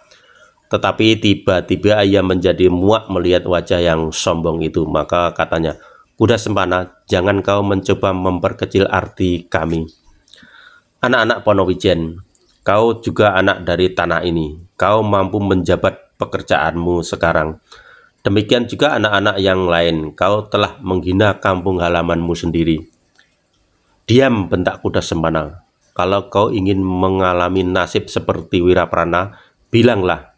Tetapi tiba-tiba ia menjadi muak melihat wajah yang sombong itu. Maka katanya, "Kuda Sempana, jangan kau mencoba memperkecil arti kami. Anak-anak Ponowijen, kau juga anak dari tanah ini. Kau mampu menjabat pekerjaanmu sekarang. Demikian juga anak-anak yang lain. Kau telah menghina kampung halamanmu sendiri." "Diam," bentak kuda Sempana. "Kalau kau ingin mengalami nasib seperti Wiraprana, bilanglah."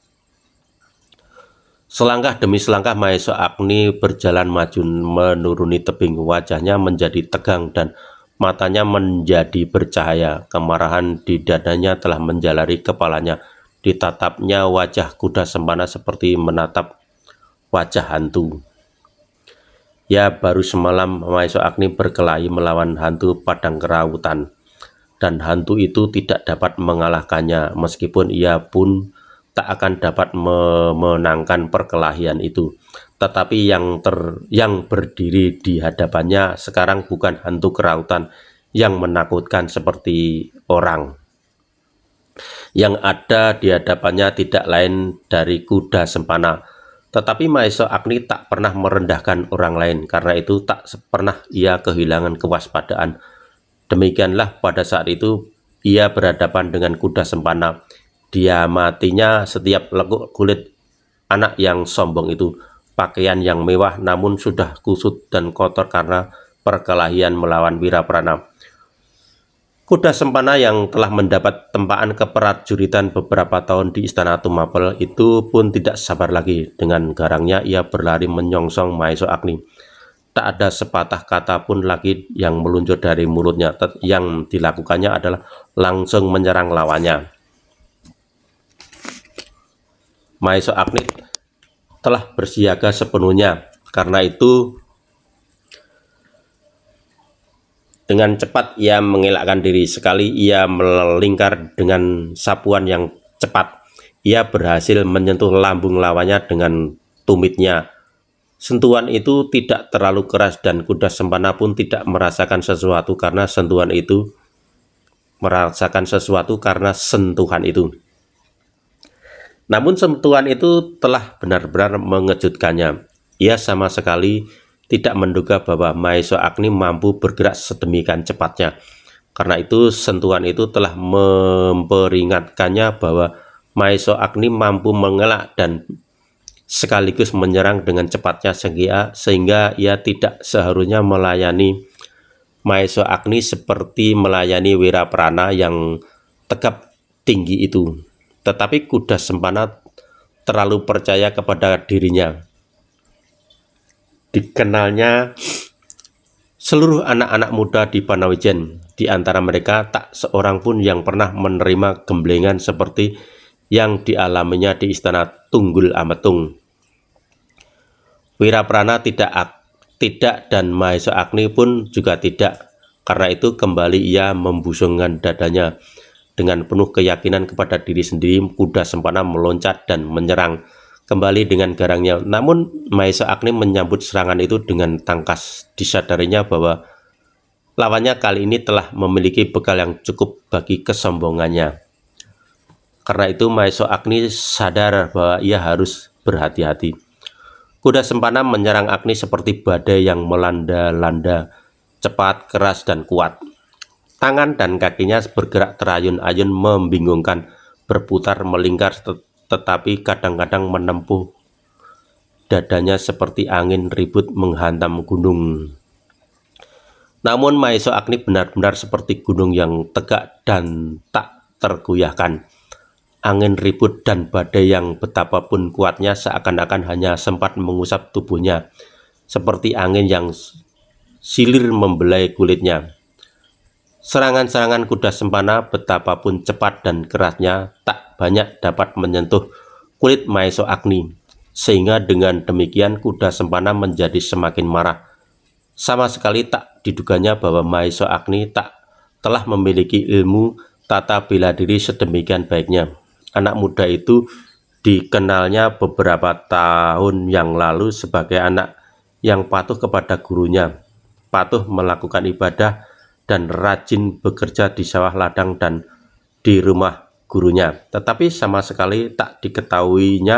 Selangkah demi selangkah Maesha Agni berjalan maju menuruni tebing. Wajahnya menjadi tegang dan matanya menjadi bercahaya. Kemarahan di dadanya telah menjalari kepalanya. Ditatapnya wajah kuda Sempana seperti menatap wajah hantu. Ya, baru semalam Maesha Agni berkelahi melawan hantu padang kerautan, dan hantu itu tidak dapat mengalahkannya, meskipun ia pun tak akan dapat memenangkan perkelahian itu. Tetapi yang berdiri di hadapannya sekarang bukan hantu kerautan yang menakutkan seperti orang. Yang ada di hadapannya tidak lain dari kuda sempana. Tetapi Maesha Agni tak pernah merendahkan orang lain, karena itu tak pernah ia kehilangan kewaspadaan. Demikianlah pada saat itu ia berhadapan dengan kuda sempana. Dia matinya setiap lekuk kulit anak yang sombong itu. Pakaian yang mewah namun sudah kusut dan kotor karena perkelahian melawan Wiraprana. Kuda sempana yang telah mendapat tempaan keprajuritan beberapa tahun di Istana Tumapel itu pun tidak sabar lagi. Dengan garangnya ia berlari menyongsong Maesha Agni. Tak ada sepatah kata pun lagi yang meluncur dari mulutnya. Yang dilakukannya adalah langsung menyerang lawannya. Maesha Agni telah bersiaga sepenuhnya. Karena itu dengan cepat ia mengelakkan diri. Sekali ia melingkar dengan sapuan yang cepat. Ia berhasil menyentuh lambung lawannya dengan tumitnya. Sentuhan itu tidak terlalu keras dan kuda sempana pun tidak merasakan sesuatu karena sentuhan itu. Sentuhan itu. Namun sentuhan itu telah benar-benar mengejutkannya. Ia sama sekali tidak menduga bahwa Maesha Agni mampu bergerak sedemikian cepatnya. Karena itu sentuhan itu telah memperingatkannya bahwa Maesha Agni mampu mengelak dan sekaligus menyerang dengan cepatnya sehingga ia tidak seharusnya melayani Maesha Agni seperti melayani Wiraprana yang tegap tinggi itu. Tetapi kuda sempana terlalu percaya kepada dirinya. Dikenalnya seluruh anak-anak muda di Panawijen. Di antara mereka tak seorang pun yang pernah menerima gemblengan seperti yang dialaminya di Istana Tunggul Ametung. Wiraprana tidak dan Maesha Agni pun juga tidak. Karena itu kembali ia membusungkan dadanya. Dengan penuh keyakinan kepada diri sendiri, kuda sempana meloncat dan menyerang kembali dengan garangnya. Namun Maesha Agni menyambut serangan itu dengan tangkas. Disadarinya bahwa lawannya kali ini telah memiliki bekal yang cukup bagi kesombongannya. Karena itu Maesha Agni sadar bahwa ia harus berhati-hati. Kuda sempana menyerang Agni seperti badai yang melanda-landa, cepat, keras, dan kuat. Tangan dan kakinya bergerak terayun-ayun membingungkan, berputar melingkar tetapi kadang-kadang menempuh dadanya seperti angin ribut menghantam gunung. Namun Maesha Agni benar-benar seperti gunung yang tegak dan tak tergoyahkan. Angin ribut dan badai yang betapapun kuatnya seakan-akan hanya sempat mengusap tubuhnya, seperti angin yang silir membelai kulitnya. Serangan-serangan kuda sempana betapapun cepat dan kerasnya tak banyak dapat menyentuh kulit Maesha Agni, sehingga dengan demikian kuda sempana menjadi semakin marah. Sama sekali tak diduganya bahwa Maesha Agni telah memiliki ilmu tata bela diri sedemikian baiknya. Anak muda itu dikenalnya beberapa tahun yang lalu sebagai anak yang patuh kepada gurunya, patuh melakukan ibadah, dan rajin bekerja di sawah ladang dan di rumah gurunya. Tetapi sama sekali tak diketahuinya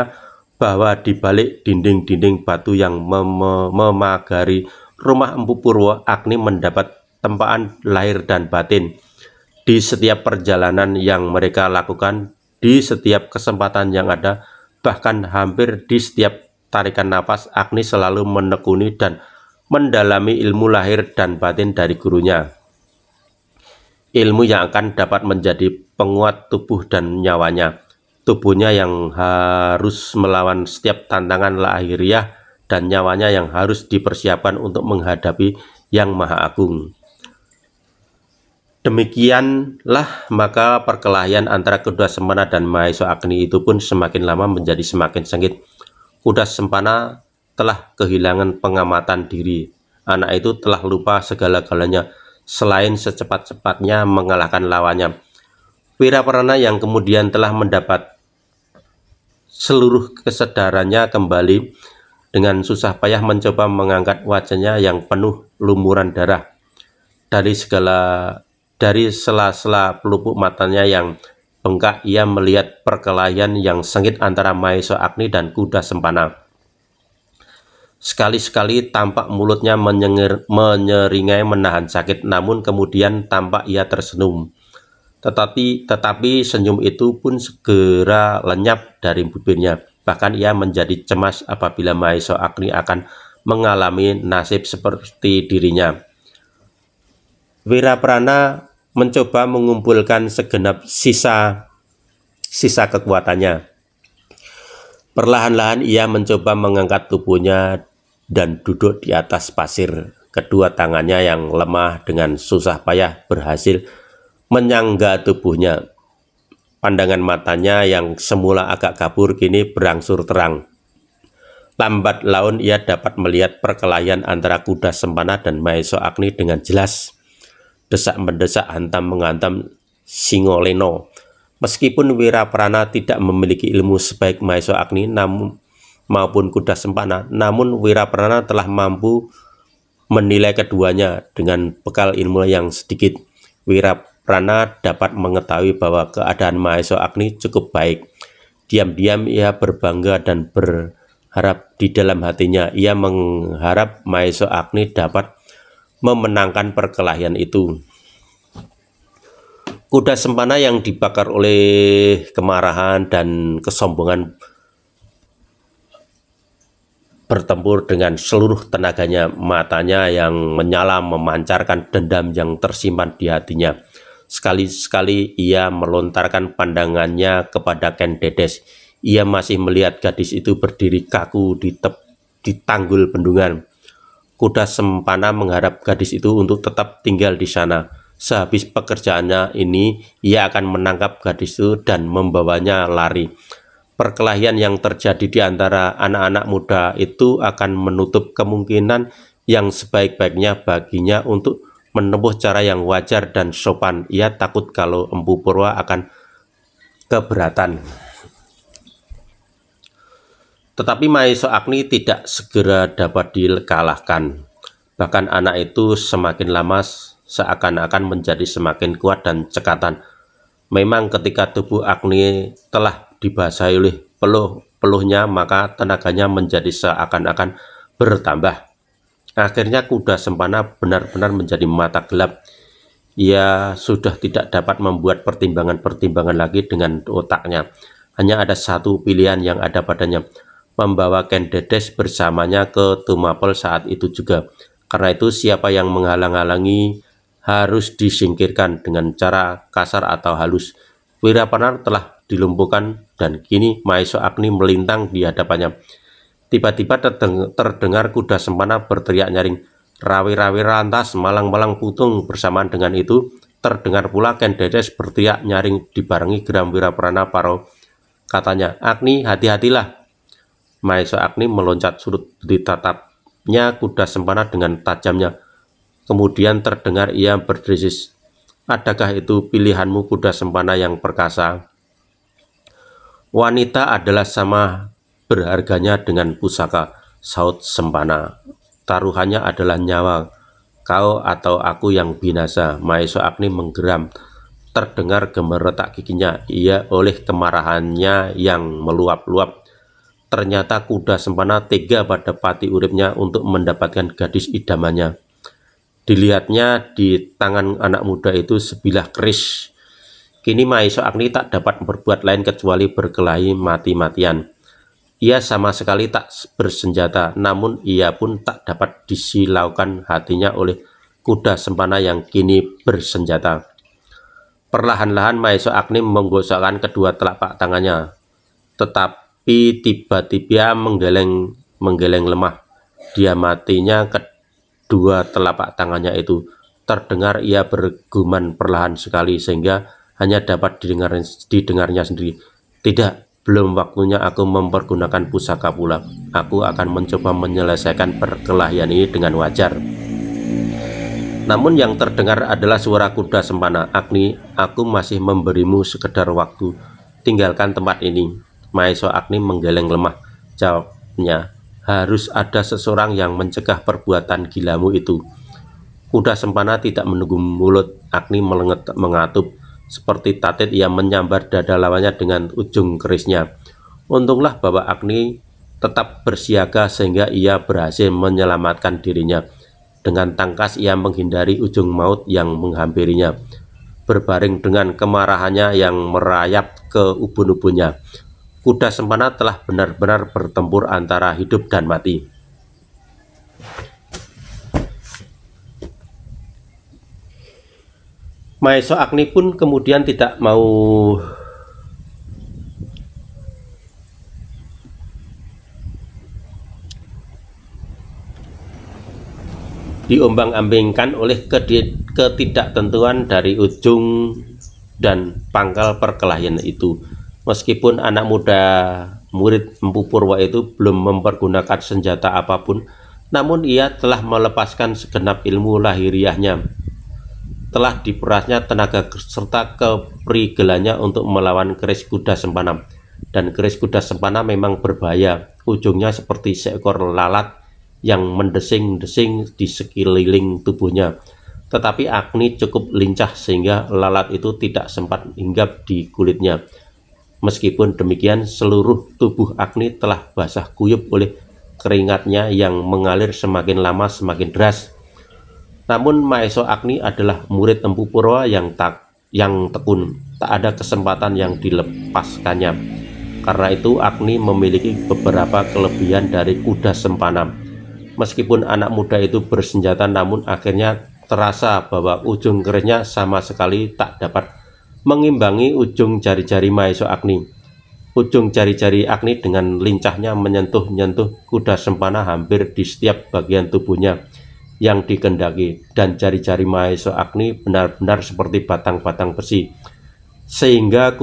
bahwa di balik dinding-dinding batu yang memagari rumah Empu Purwo, Agni mendapat tempaan lahir dan batin. Di setiap perjalanan yang mereka lakukan, di setiap kesempatan yang ada, bahkan hampir di setiap tarikan nafas, Agni selalu menekuni dan mendalami ilmu lahir dan batin dari gurunya. Ilmu yang akan dapat menjadi penguat tubuh dan nyawanya. Tubuhnya yang harus melawan setiap tantangan lahiriah dan nyawanya yang harus dipersiapkan untuk menghadapi Yang Maha Agung. Demikianlah maka perkelahian antara kuda sempana dan Maesha Agni itu pun semakin lama menjadi semakin sengit. Kuda sempana telah kehilangan pengamatan diri. Anak itu telah lupa segala-galanya selain secepat-cepatnya mengalahkan lawannya. Wiraprana yang kemudian telah mendapat seluruh kesadarannya kembali, dengan susah payah mencoba mengangkat wajahnya yang penuh lumuran darah dari sela-sela pelupuk matanya yang bengkak ia melihat perkelahian yang sengit antara Maesha Agni dan kuda sempana. Sekali-sekali tampak mulutnya menyeringai menahan sakit, namun kemudian tampak ia tersenyum. Tetapi senyum itu pun segera lenyap dari bibirnya. Bahkan ia menjadi cemas apabila Maesha Agni akan mengalami nasib seperti dirinya. Wiraprana mencoba mengumpulkan segenap sisa kekuatannya. Perlahan-lahan ia mencoba mengangkat tubuhnya dan duduk di atas pasir. Kedua tangannya yang lemah dengan susah payah berhasil menyangga tubuhnya. Pandangan matanya yang semula agak kabur kini berangsur terang. Lambat laun ia dapat melihat perkelahian antara kuda sempana dan Maesha Agni dengan jelas. Desak-mendesak, hantam-menghantam Singoleno. Meskipun Wiraprana tidak memiliki ilmu sebaik Maesha Agni maupun kuda sempana, namun Wiraprana telah mampu menilai keduanya dengan bekal ilmu yang sedikit. Wiraprana dapat mengetahui bahwa keadaan Maesha Agni cukup baik. Diam-diam ia berbangga dan berharap di dalam hatinya. Ia mengharap Maesha Agni dapat memenangkan perkelahian itu. Kuda sempana yang dibakar oleh kemarahan dan kesombongan bertempur dengan seluruh tenaganya. Matanya yang menyala memancarkan dendam yang tersimpan di hatinya. Sekali-sekali ia melontarkan pandangannya kepada Ken Dedes. Ia masih melihat gadis itu berdiri kaku di tanggul bendungan. Kuda sempana mengharap gadis itu untuk tetap tinggal di sana. Sehabis pekerjaannya ini, ia akan menangkap gadis itu dan membawanya lari. Perkelahian yang terjadi di antara anak-anak muda itu akan menutup kemungkinan yang sebaik-baiknya baginya untuk menempuh cara yang wajar dan sopan. Ia takut kalau Empu Purwa akan keberatan. Tetapi Maesha Agni tidak segera dapat dikalahkan. Bahkan anak itu semakin lama seakan-akan menjadi semakin kuat dan cekatan. Memang ketika tubuh Agni telah dibasahi oleh peluhnya, maka tenaganya menjadi seakan-akan bertambah. Akhirnya kuda sempana benar-benar menjadi mata gelap. Ia sudah tidak dapat membuat pertimbangan-pertimbangan lagi dengan otaknya. Hanya ada satu pilihan yang ada padanya, membawa Ken Dedes bersamanya ke Tumapel saat itu juga. Karena itu siapa yang menghalang-halangi harus disingkirkan dengan cara kasar atau halus. Wiraprana telah dilumpuhkan dan kini Maesha Agni melintang di hadapannya. Tiba-tiba terdengar kuda sempana berteriak nyaring, "Rawi-rawi rantas, malang-malang putung." Bersamaan dengan itu terdengar pula Ken Dedes berteriak nyaring dibarengi geram Wiraprana Paro. Katanya, "Agni, hati-hatilah." Maesha Agni meloncat surut, ditatapnya kuda sempana dengan tajamnya. Kemudian terdengar ia berdesis, "Adakah itu pilihanmu, kuda sempana yang perkasa? Wanita adalah sama berharganya dengan pusaka," saut sempana. "Taruhannya adalah nyawa, kau atau aku yang binasa." Maesha Agni menggeram. Terdengar gemeretak giginya. Ia oleh kemarahannya yang meluap-luap. Ternyata kuda sempana tega pada pati uripnya untuk mendapatkan gadis idamannya. Dilihatnya di tangan anak muda itu sebilah keris. Kini Maesha Agni tak dapat berbuat lain kecuali berkelahi mati-matian. Ia sama sekali tak bersenjata, namun ia pun tak dapat disilaukan hatinya oleh kuda sempana yang kini bersenjata. Perlahan-lahan Maesha Agni menggosokkan kedua telapak tangannya, tetapi tiba-tiba menggeleng lemah. Dia matinya kedua telapak tangannya itu. Terdengar ia bergumam perlahan sekali sehingga hanya dapat didengarnya sendiri. "Tidak, belum waktunya aku mempergunakan pusaka pula. Aku akan mencoba menyelesaikan perkelahian ini dengan wajar." Namun yang terdengar adalah suara kuda sempana. "Agni, aku masih memberimu sekedar waktu. Tinggalkan tempat ini." Maesha Agni menggeleng lemah. Jawabnya, "Harus ada seseorang yang mencegah perbuatan gilamu itu." Kuda sempana tidak menunggu mulut Agni mengatup. Seperti Tatit, ia menyambar dada lawannya dengan ujung kerisnya. Untunglah bahwa Agni tetap bersiaga sehingga ia berhasil menyelamatkan dirinya. Dengan tangkas ia menghindari ujung maut yang menghampirinya. Berbaring dengan kemarahannya yang merayap ke ubun-ubunnya, kuda Sempana telah benar-benar bertempur antara hidup dan mati. Maesha Agni pun kemudian tidak mau diombang-ambingkan oleh ketidaktentuan dari ujung dan pangkal perkelahian itu. Meskipun anak muda murid Empu Purwa itu belum mempergunakan senjata apapun, namun ia telah melepaskan segenap ilmu lahiriahnya. Telah diperasnya tenaga serta keprigelannya untuk melawan keris kuda Sempana. Dan keris kuda Sempana memang berbahaya, ujungnya seperti seekor lalat yang mendesing-desing di sekeliling tubuhnya. Tetapi Agni cukup lincah sehingga lalat itu tidak sempat hinggap di kulitnya. Meskipun demikian, seluruh tubuh Agni telah basah kuyup oleh keringatnya yang mengalir semakin lama semakin deras. Namun Maesha Agni adalah murid Empu Purwa yang tekun, tak ada kesempatan yang dilepaskannya. Karena itu Agni memiliki beberapa kelebihan dari kuda Sempana. Meskipun anak muda itu bersenjata, namun akhirnya terasa bahwa ujung kerisnya sama sekali tak dapat mengimbangi ujung jari-jari Maesha Agni. Ujung jari-jari Agni dengan lincahnya menyentuh-nyentuh kuda Sempana hampir di setiap bagian tubuhnya yang dikendaki, dan jari-jari Maesha Agni benar-benar seperti batang-batang besi, sehingga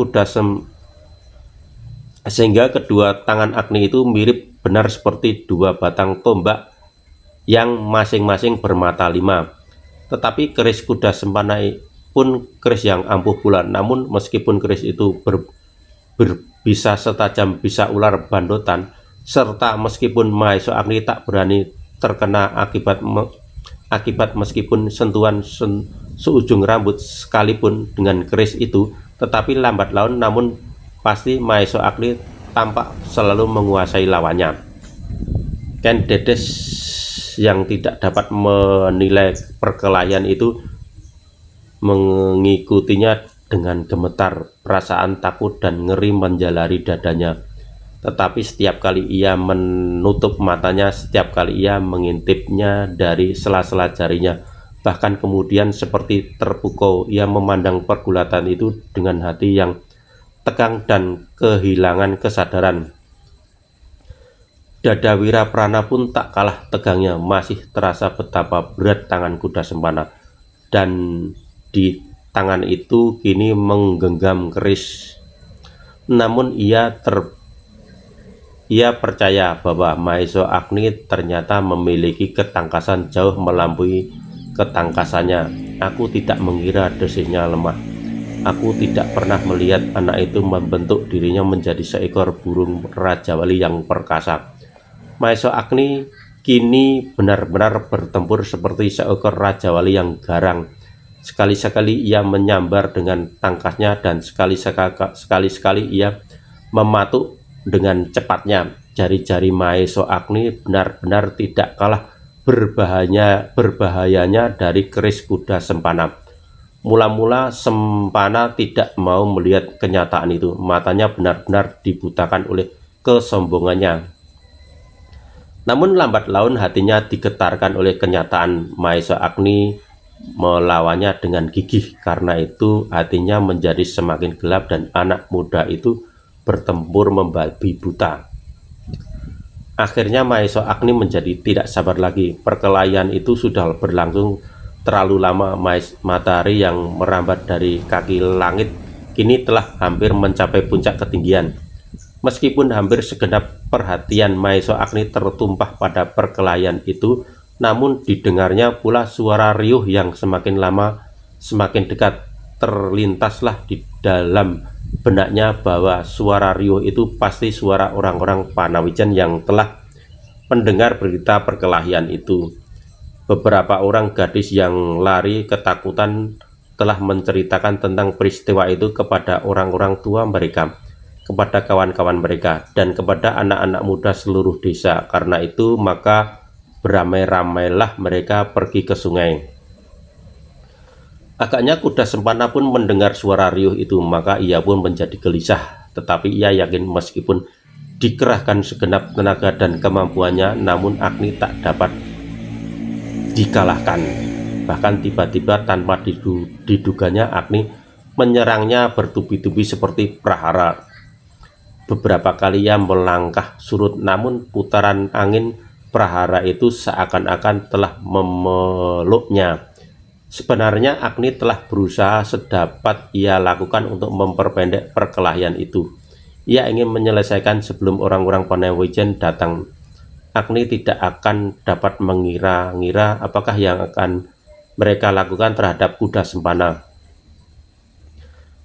kedua tangan Agni itu mirip benar seperti dua batang tombak yang masing-masing bermata 5. Tetapi keris kuda Sempana pun keris yang ampuh pula. Namun meskipun keris itu bisa setajam bisa ular bandotan, serta meskipun Maesha Agni tak berani terkena akibat meskipun sentuhan seujung rambut sekalipun dengan keris itu, tetapi lambat laun namun pasti Maesha Agni tampak selalu menguasai lawannya. Ken Dedes yang tidak dapat menilai perkelahian itu mengikutinya dengan gemetar. Perasaan takut dan ngeri menjalari dadanya. Tetapi setiap kali ia menutup matanya, setiap kali ia mengintipnya dari sela-sela jarinya, bahkan kemudian seperti terpukau, ia memandang pergulatan itu dengan hati yang tegang dan kehilangan kesadaran. Dada Wiraprana pun tak kalah tegangnya, masih terasa betapa berat tangan kuda Sempana, dan di tangan itu kini menggenggam keris. Namun ia percaya bahwa Maesha Agni ternyata memiliki ketangkasan jauh melampaui ketangkasannya. Aku tidak mengira desihnya lemah. Aku tidak pernah melihat anak itu membentuk dirinya menjadi seekor burung Raja Wali yang perkasa. Maesha Agni kini benar-benar bertempur seperti seekor Raja Wali yang garang. Sekali-sekali ia menyambar dengan tangkasnya, dan sekali-sekali ia mematuk dengan cepatnya. Jari-jari Maesha Agni benar-benar tidak kalah berbahayanya dari keris kuda Sempana. Mula-mula Sempana tidak mau melihat kenyataan itu. Matanya benar-benar dibutakan oleh kesombongannya. Namun lambat laun hatinya digetarkan oleh kenyataan Maesha Agni melawannya dengan gigih. Karena itu hatinya menjadi semakin gelap dan anak muda itu bertempur membabi buta. Akhirnya Maesha Agni menjadi tidak sabar lagi. Perkelahian itu sudah berlangsung terlalu lama. Matahari yang merambat dari kaki langit kini telah hampir mencapai puncak ketinggian. Meskipun hampir segenap perhatian Maesha Agni tertumpah pada perkelahian itu, namun didengarnya pula suara riuh yang semakin lama semakin dekat. Terlintaslah di dalam benaknya bahwa suara riuh itu pasti suara orang-orang Panawijan yang telah mendengar berita perkelahian itu. Beberapa orang gadis yang lari ketakutan telah menceritakan tentang peristiwa itu kepada orang-orang tua mereka, kepada kawan-kawan mereka, dan kepada anak-anak muda seluruh desa. Karena itu maka beramai-ramailah mereka pergi ke sungai. Agaknya kuda Sempana pun mendengar suara riuh itu, maka ia pun menjadi gelisah. Tetapi ia yakin meskipun dikerahkan segenap tenaga dan kemampuannya, namun Agni tak dapat dikalahkan. Bahkan tiba-tiba tanpa diduganya Agni menyerangnya bertubi-tubi seperti prahara. Beberapa kali ia melangkah surut, namun putaran angin prahara itu seakan-akan telah memeluknya. Sebenarnya Agni telah berusaha sedapat ia lakukan untuk memperpendek perkelahian itu. Ia ingin menyelesaikan sebelum orang-orang Ponawijen datang. Agni tidak akan dapat mengira-ngira apakah yang akan mereka lakukan terhadap kuda Sempana.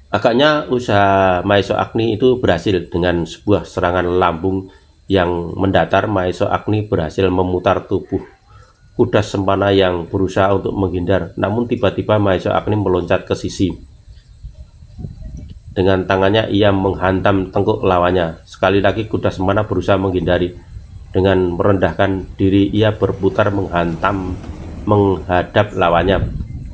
Agaknya usaha Maeso Agni itu berhasil. Dengan sebuah serangan lambung yang mendatar, Maeso Agni berhasil memutar tubuh kuda Sempana yang berusaha untuk menghindar. Namun tiba-tiba Maeso Agni meloncat ke sisi. Dengan tangannya ia menghantam tengkuk lawannya. Sekali lagi kuda Sempana berusaha menghindari. Dengan merendahkan diri ia berputar menghadap lawannya.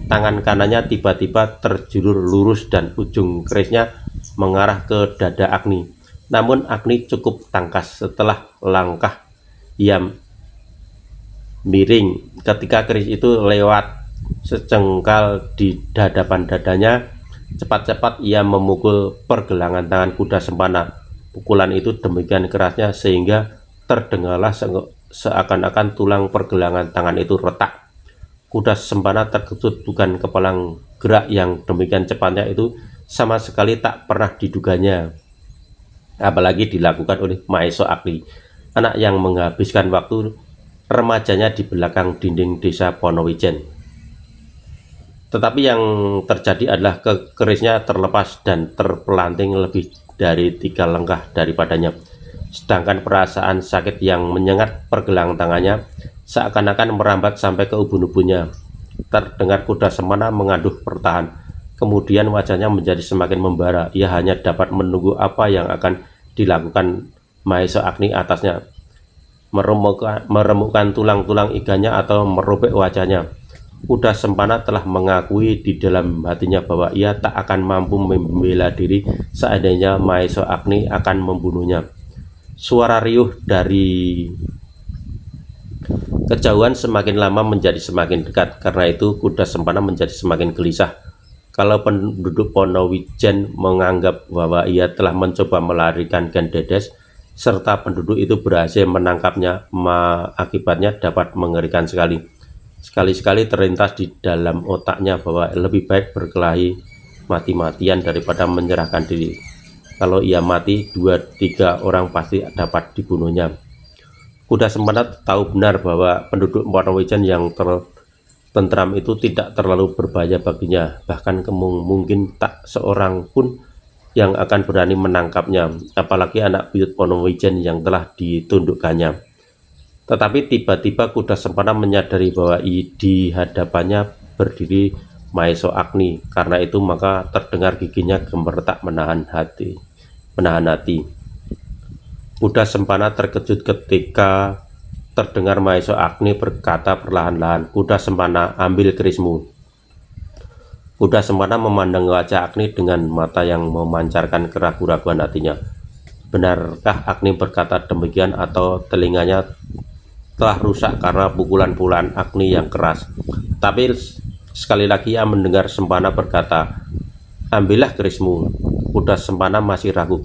Tangan kanannya tiba-tiba terjulur lurus dan ujung kerisnya mengarah ke dada Agni. Namun Agni cukup tangkas. Setelah langkah ia miring. Ketika keris itu lewat secengkal di hadapan dadanya, cepat-cepat ia memukul pergelangan tangan kuda Sempana. Pukulan itu demikian kerasnya sehingga terdengarlah seakan-akan tulang pergelangan tangan itu retak. Kuda Sempana terkejut, bukan kepalang gerak yang demikian cepatnya itu sama sekali tak pernah diduganya, apalagi dilakukan oleh Maeso Agni, anak yang menghabiskan waktu remajanya di belakang dinding desa Ponawijen. Tetapi yang terjadi adalah kerisnya terlepas dan terpelanting lebih dari 3 langkah daripadanya. Sedangkan perasaan sakit yang menyengat pergelangan tangannya seakan-akan merambat sampai ke ubun-ubunnya. Terdengar kuda Sempana mengaduh bertahan. Kemudian wajahnya menjadi semakin membara. Ia hanya dapat menunggu apa yang akan dilakukan Maeso Agni atasnya. Meremukkan tulang-tulang iganya atau merobek wajahnya. Kuda Sempana telah mengakui di dalam hatinya bahwa ia tak akan mampu membela diri seandainya Maeso Agni akan membunuhnya. Suara riuh dari kejauhan semakin lama menjadi semakin dekat. Karena itu kuda Sempana menjadi semakin gelisah. Kalau penduduk Ponawijen menganggap bahwa ia telah mencoba melarikan Gen Dedes, serta penduduk itu berhasil menangkapnya, akibatnya dapat mengerikan sekali. Sekali-sekali terlintas di dalam otaknya bahwa lebih baik berkelahi mati-matian daripada menyerahkan diri. Kalau ia mati, 2-3 orang pasti dapat dibunuhnya. Kuda Sempana tahu benar bahwa penduduk Ponawijen yang tentram itu tidak terlalu berbahaya baginya. Bahkan mungkin tak seorang pun yang akan berani menangkapnya, apalagi anak buyut Ponawijen yang telah ditundukkannya. Tetapi tiba-tiba kuda Sempana menyadari bahwa di hadapannya berdiri Maeso Agni. Karena itu maka terdengar giginya gemeretak menahan hati. Kuda Sempana terkejut ketika terdengar Maeso Agni berkata perlahan-lahan, "Kuda Sempana, ambil kerismu." Kuda Sempana memandang wajah Agni dengan mata yang memancarkan keraguan-raguan hatinya. Benarkah Agni berkata demikian atau telinganya telah rusak karena pukulan-pukulan Agni yang keras? Tapi sekali lagi ia mendengar Sempana berkata, "Ambillah kerismu." Kuda Sempana masih ragu,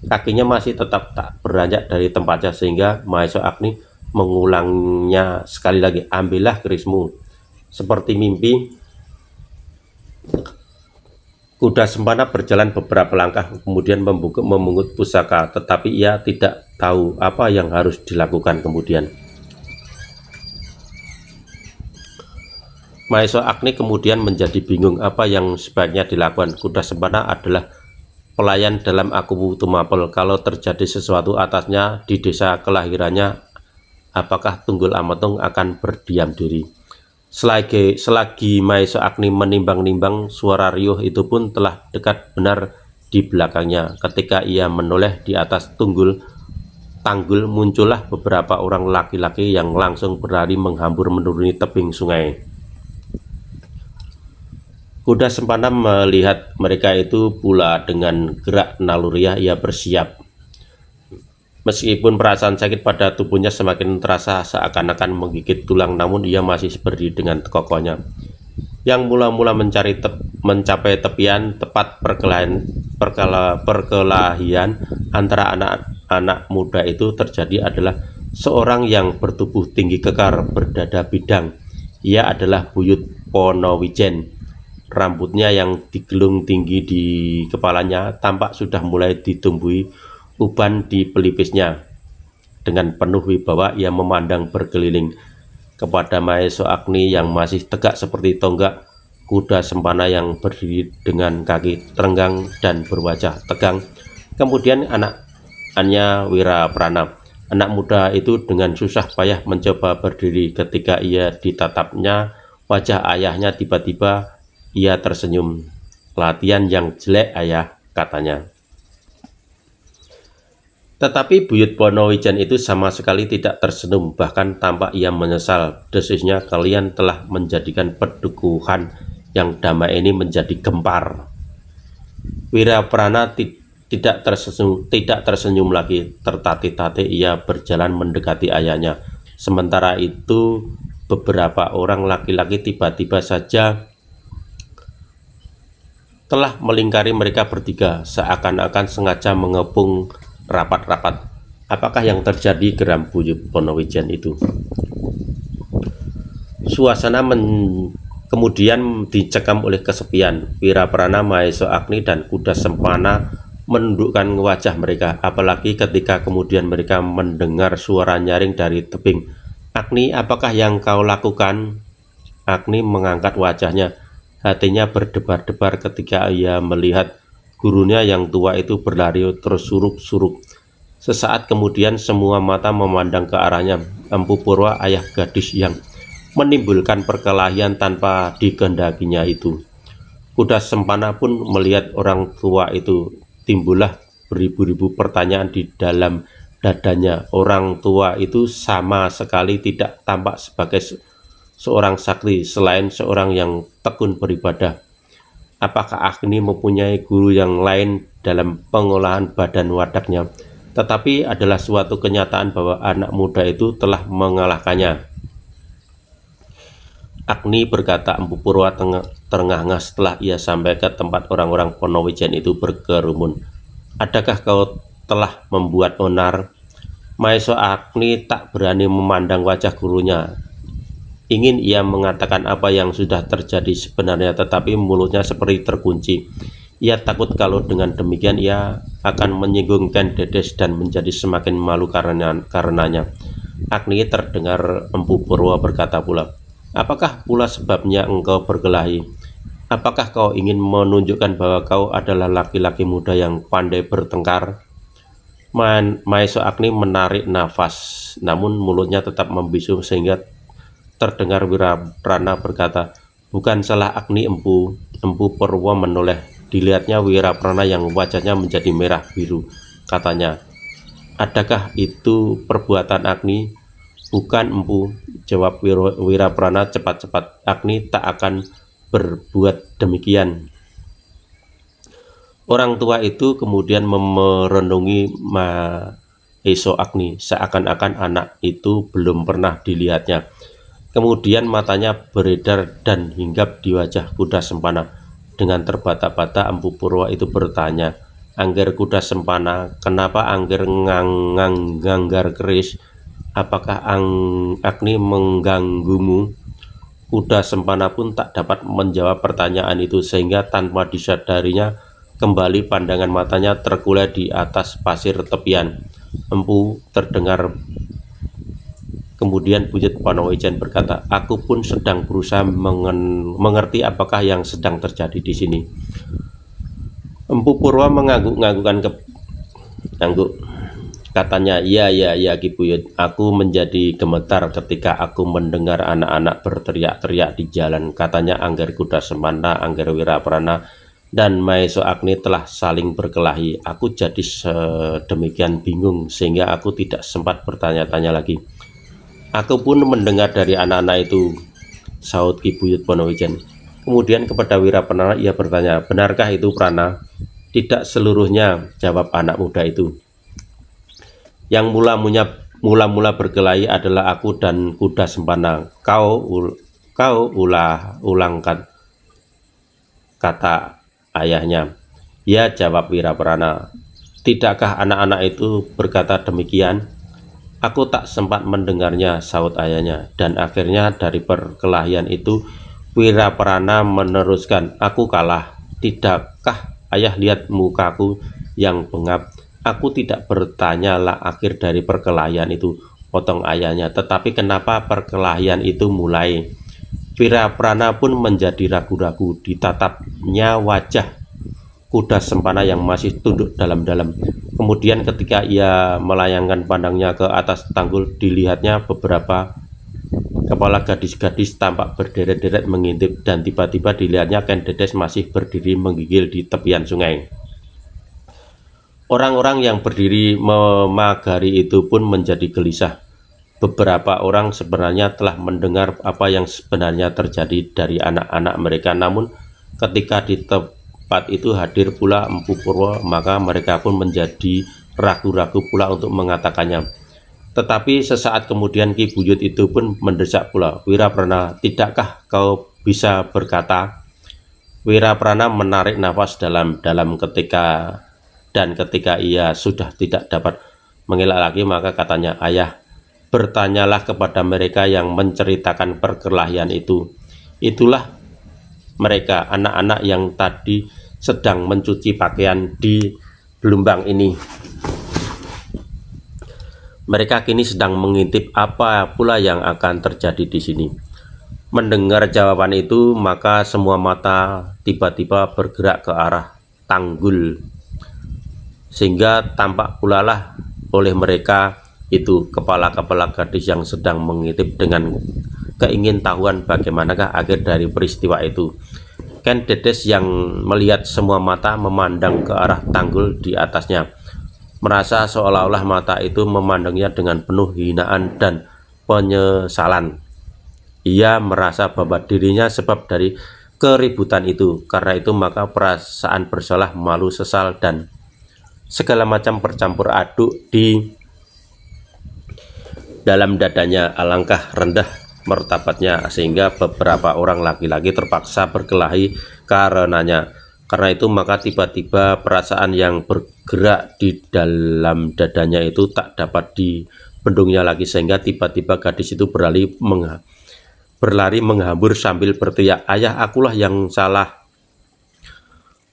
kakinya masih tetap tak beranjak dari tempatnya, sehingga Maeso Agni mengulangnya sekali lagi, "Ambillah kerismu." Seperti mimpi, kuda Sempana berjalan beberapa langkah, kemudian memungut pusaka, tetapi ia tidak tahu apa yang harus dilakukan kemudian. Maeso Agni kemudian menjadi bingung apa yang sebaiknya dilakukan. Kuda Sempana adalah pelayan dalam Aku Tumapel. Kalau terjadi sesuatu atasnya di desa kelahirannya, apakah Tunggul Ametung akan berdiam diri? Selagi Maeso Agni menimbang-nimbang, suara riuh itu pun telah dekat benar di belakangnya. Ketika ia menoleh di atas tanggul, muncullah beberapa orang laki-laki yang langsung berlari menghambur menuruni tebing sungai. Kuda Sempana melihat mereka itu pula dengan gerak naluriah ia bersiap. Meskipun perasaan sakit pada tubuhnya semakin terasa seakan-akan menggigit tulang, namun ia masih berdiri dengan kokohnya. Yang mula-mula mencapai tepian, tepat perkelahian antara anak muda itu terjadi adalah seorang yang bertubuh tinggi kekar, berdada bidang. Ia adalah Buyut Ponowijen. Rambutnya yang digelung tinggi di kepalanya tampak sudah mulai ditumbuhi uban di pelipisnya. Dengan penuh wibawa ia memandang berkeliling. Kepada Maeso Agni yang masih tegak seperti tonggak, kuda Sempana yang berdiri dengan kaki terenggang dan berwajah tegang. Kemudian anaknya Wiraprana. Anak muda itu dengan susah payah mencoba berdiri. Ketika ia ditatapnya wajah ayahnya, tiba-tiba ia tersenyum. "Latihan yang jelek, ayah," katanya. Tetapi Buyut Ponowijen itu sama sekali tidak tersenyum, bahkan tampak ia menyesal. Desisnya, "Kalian telah menjadikan pedukuhan yang damai ini menjadi gempar." Wiraprana tidak tersenyum lagi. Tertatih-tatih ia berjalan mendekati ayahnya. Sementara itu beberapa orang laki-laki tiba-tiba saja telah melingkari mereka bertiga, seakan-akan sengaja mengepung rapat-rapat. "Apakah yang terjadi?" geram Buyut Ponowijen itu. Suasana kemudian dicekam oleh kesepian. Wiraprana, Maeso Agni, dan kuda Sempana menundukkan wajah mereka, apalagi ketika kemudian mereka mendengar suara nyaring dari tebing. "Agni, apakah yang kau lakukan?" Agni mengangkat wajahnya. Hatinya berdebar-debar ketika ia melihat gurunya yang tua itu berlari tersuruk-suruk. Sesaat kemudian semua mata memandang ke arahnya. Empu Purwa, ayah gadis yang menimbulkan perkelahian tanpa dikehendakinya itu. Kuda Sempana pun melihat orang tua itu. Timbullah beribu-ribu pertanyaan di dalam dadanya. Orang tua itu sama sekali tidak tampak sebagai seorang sakti, selain seorang yang tekun beribadah. Apakah Agni mempunyai guru yang lain dalam pengolahan badan wadaknya? Tetapi adalah suatu kenyataan bahwa anak muda itu telah mengalahkannya. "Agni," berkata Empu Purwa terengah-engah setelah ia sampai ke tempat orang-orang Ponowijen itu berkerumun. "Adakah kau telah membuat onar?" Maeso Agni tak berani memandang wajah gurunya. Ingin ia mengatakan apa yang sudah terjadi sebenarnya, tetapi mulutnya seperti terkunci. Ia takut kalau dengan demikian ia akan menyinggung Ken Dedes dan menjadi semakin malu karenanya. Agni, terdengar Empu Purwa berkata pula, "Apakah pula sebabnya engkau berkelahi? Apakah kau ingin menunjukkan bahwa kau adalah laki-laki muda yang pandai bertengkar?" Maeso Agni menarik nafas, namun mulutnya tetap membisu sehingga terdengar Wiraprana berkata, "Bukan salah Agni, Empu." Empu Purwa menoleh. Dilihatnya Wiraprana yang wajahnya menjadi merah biru. Katanya, "Adakah itu perbuatan Agni?" "Bukan, Empu," jawab Wiraprana cepat-cepat. "Agni tak akan berbuat demikian." Orang tua itu kemudian merenungi Maeso Agni, seakan-akan anak itu belum pernah dilihatnya. Kemudian matanya beredar dan hinggap di wajah kuda Sempana. Dengan terbata-bata Empu Purwa itu bertanya, "Angger kuda Sempana, kenapa angger nganggar keris? Apakah Agni mengganggumu?" Kuda Sempana pun tak dapat menjawab pertanyaan itu, sehingga tanpa disadarinya kembali pandangan matanya terkulai di atas pasir tepian. Empu, terdengar kemudian Buyut Ponowijen berkata, "Aku pun sedang berusaha mengerti apakah yang sedang terjadi di sini." Empu Purwa mengangguk-anggukkan Katanya, iya Ki Buyut, aku menjadi gemetar ketika aku mendengar anak-anak berteriak-teriak di jalan. Katanya Angger Kuda Semana, Angger Wiraprana, dan Maeso Agni telah saling berkelahi. Aku jadi sedemikian bingung sehingga aku tidak sempat bertanya-tanya lagi. Aku pun mendengar dari anak-anak itu, sahut Ki Buyut Ponowijen. Kemudian kepada Wiraprana ia bertanya, benarkah itu Prana? Tidak seluruhnya, jawab anak muda itu. Yang mula berkelahi adalah aku dan Kuda Sempana. Kau ulangkan, kata ayahnya. Ya, jawab Wiraprana. Tidakkah anak-anak itu berkata demikian? Aku tak sempat mendengarnya, sahut ayahnya. Dan akhirnya dari perkelahian itu Wiraprana meneruskan, aku kalah. Tidakkah ayah lihat mukaku yang bengap? Aku tidak bertanya lah akhir dari perkelahian itu, potong ayahnya. Tetapi kenapa perkelahian itu mulai? Wiraprana pun menjadi ragu-ragu. Ditatapnya wajah Kuda Sempana yang masih tunduk dalam-dalam. Kemudian ketika ia melayangkan pandangnya ke atas tanggul, dilihatnya beberapa kepala gadis-gadis tampak berderet-deret mengintip, dan tiba-tiba dilihatnya Ken Dedes masih berdiri menggigil di tepian sungai. Orang-orang yang berdiri memagari itu pun menjadi gelisah. Beberapa orang sebenarnya telah mendengar apa yang sebenarnya terjadi dari anak-anak mereka, namun ketika di tempat itu hadir pula Empu Purwo, maka mereka pun menjadi ragu-ragu pula untuk mengatakannya. Tetapi sesaat kemudian Ki Buyut itu pun mendesak pula, Wiraprana, tidakkah kau bisa berkata? Wiraprana menarik nafas dalam-dalam ketika ia sudah tidak dapat mengelak lagi, maka katanya, ayah, bertanyalah kepada mereka yang menceritakan perkelahian itu. Itulah mereka, anak-anak yang tadi sedang mencuci pakaian di gelombang ini. Mereka kini sedang mengintip apa pula yang akan terjadi di sini. Mendengar jawaban itu, maka semua mata tiba-tiba bergerak ke arah tanggul, sehingga tampak pula lah oleh mereka itu kepala-kepala gadis yang sedang mengintip dengan keingintahuan bagaimanakah akhir dari peristiwa itu. Ken Dedes yang melihat semua mata memandang ke arah tanggul di atasnya, merasa seolah-olah mata itu memandangnya dengan penuh hinaan dan penyesalan. Ia merasa bahwa dirinya sebab dari keributan itu. Karena itu maka perasaan bersalah, malu, sesal, dan segala macam bercampur aduk di dalam dadanya. Alangkah rendah martabatnya sehingga beberapa orang laki-laki terpaksa berkelahi karenanya. Karena itu maka tiba-tiba perasaan yang bergerak di dalam dadanya itu tak dapat dibendungnya lagi, sehingga tiba-tiba gadis itu berlari menghambur sambil berteriak, ayah, akulah yang salah.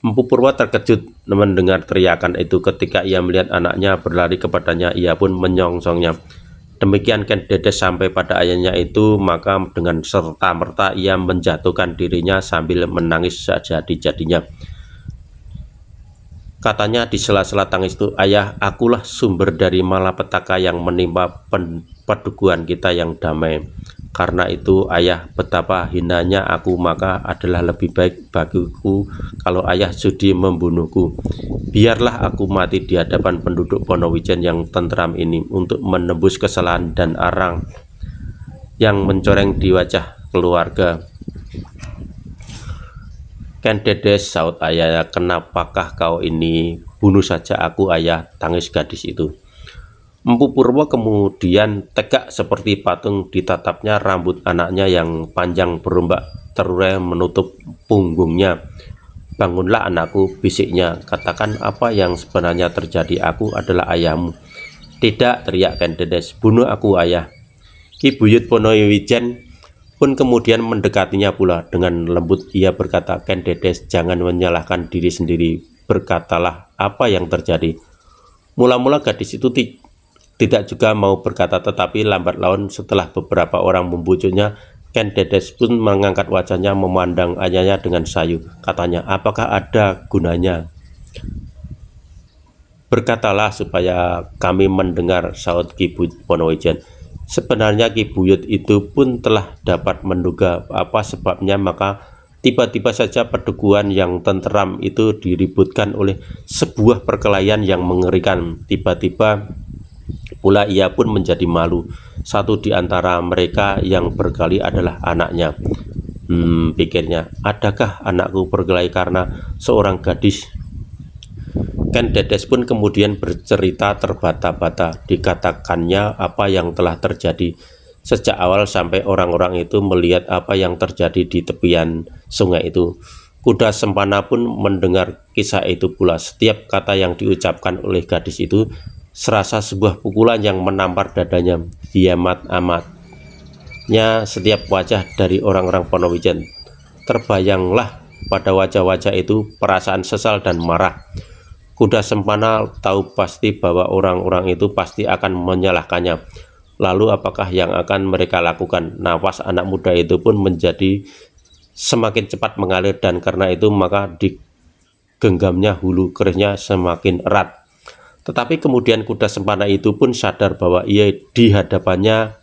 Empu Purwo terkejut mendengar teriakan itu. Ketika ia melihat anaknya berlari kepadanya, ia pun menyongsongnya. Demikian Ken Dedes sampai pada ayahnya itu, maka dengan serta-merta ia menjatuhkan dirinya sambil menangis sejadi-jadinya. Katanya di sela-sela tangis itu, ayah, akulah sumber dari malapetaka yang menimpa pedukuhan kita yang damai. Karena itu ayah, betapa hinanya aku, maka adalah lebih baik bagiku kalau ayah sudi membunuhku. Biarlah aku mati di hadapan penduduk Ponowijen yang tentram ini untuk menembus kesalahan dan arang yang mencoreng di wajah keluarga. Ken Dedes, sahut ayah, kenapakah kau ini? Bunuh saja aku, ayah, tangis gadis itu. Empu Purwo kemudian tegak seperti patung, ditatapnya rambut anaknya yang panjang berombak terurai menutup punggungnya. Bangunlah anakku, bisiknya, katakan apa yang sebenarnya terjadi, aku adalah ayahmu. Tidak, teriak Ken Dedes, bunuh aku, ayah. Ki Buyut Ponowijen pun kemudian mendekatinya pula. Dengan lembut ia berkata, Ken Dedes, jangan menyalahkan diri sendiri, berkatalah apa yang terjadi. Mula-mula gadis itu tidak juga mau berkata, tetapi lambat laun setelah beberapa orang membujuknya, Ken Dedes pun mengangkat wajahnya memandang ayahnya dengan sayu. Katanya, apakah ada gunanya Berkatalah supaya kami mendengar, saut Ki Buyut Ponowijen. Sebenarnya Ki Buyut itu pun telah dapat menduga apa sebabnya, maka tiba-tiba saja perdukuhan yang tenteram itu diributkan oleh sebuah perkelahian yang mengerikan. Tiba-tiba pula ia pun menjadi malu. Satu di antara mereka yang berkelahi adalah anaknya. Pikirnya, adakah anakku berkelahi karena seorang gadis? Ken Dedes pun kemudian bercerita terbata-bata. Dikatakannya apa yang telah terjadi sejak awal sampai orang-orang itu melihat apa yang terjadi di tepian sungai itu. Kuda Sempana pun mendengar kisah itu pula. Setiap kata yang diucapkan oleh gadis itu serasa sebuah pukulan yang menampar dadanya. Diamat amatnya setiap wajah dari orang-orang Ponowijen. Terbayanglah pada wajah-wajah itu perasaan sesal dan marah. Kuda Sempana tahu pasti bahwa orang-orang itu pasti akan menyalahkannya. Lalu apakah yang akan mereka lakukan? Nafas anak muda itu pun menjadi semakin cepat mengalir, dan karena itu maka digenggamnya hulu kerisnya semakin erat. Tetapi kemudian Kuda Sempana itu pun sadar bahwa ia di hadapannya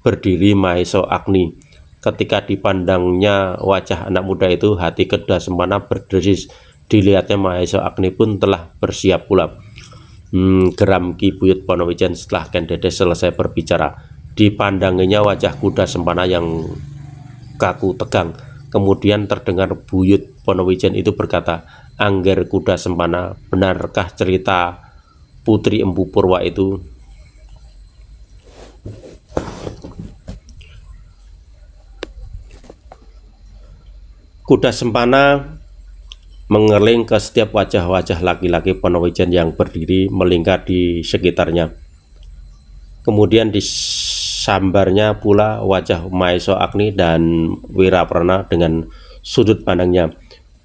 berdiri Mahesa Agni. Ketika dipandangnya wajah anak muda itu, hati Kuda Sempana berdesis. Dilihatnya Mahesa Agni pun telah bersiap pula. Geram Ki Buyut Ponowijen setelah Ken Dedes selesai berbicara. Dipandanginya wajah Kuda Sempana yang kaku tegang. Kemudian terdengar Buyut Ponowijen itu berkata, "Angger Kuda Sempana, benarkah cerita Putri Empu Purwa itu?" Kuda Sempana mengerling ke setiap wajah-wajah laki-laki Ponowijen yang berdiri melingkar di sekitarnya. Kemudian disambarnya pula wajah Mahesa Agni dan Wiraprana dengan sudut pandangnya.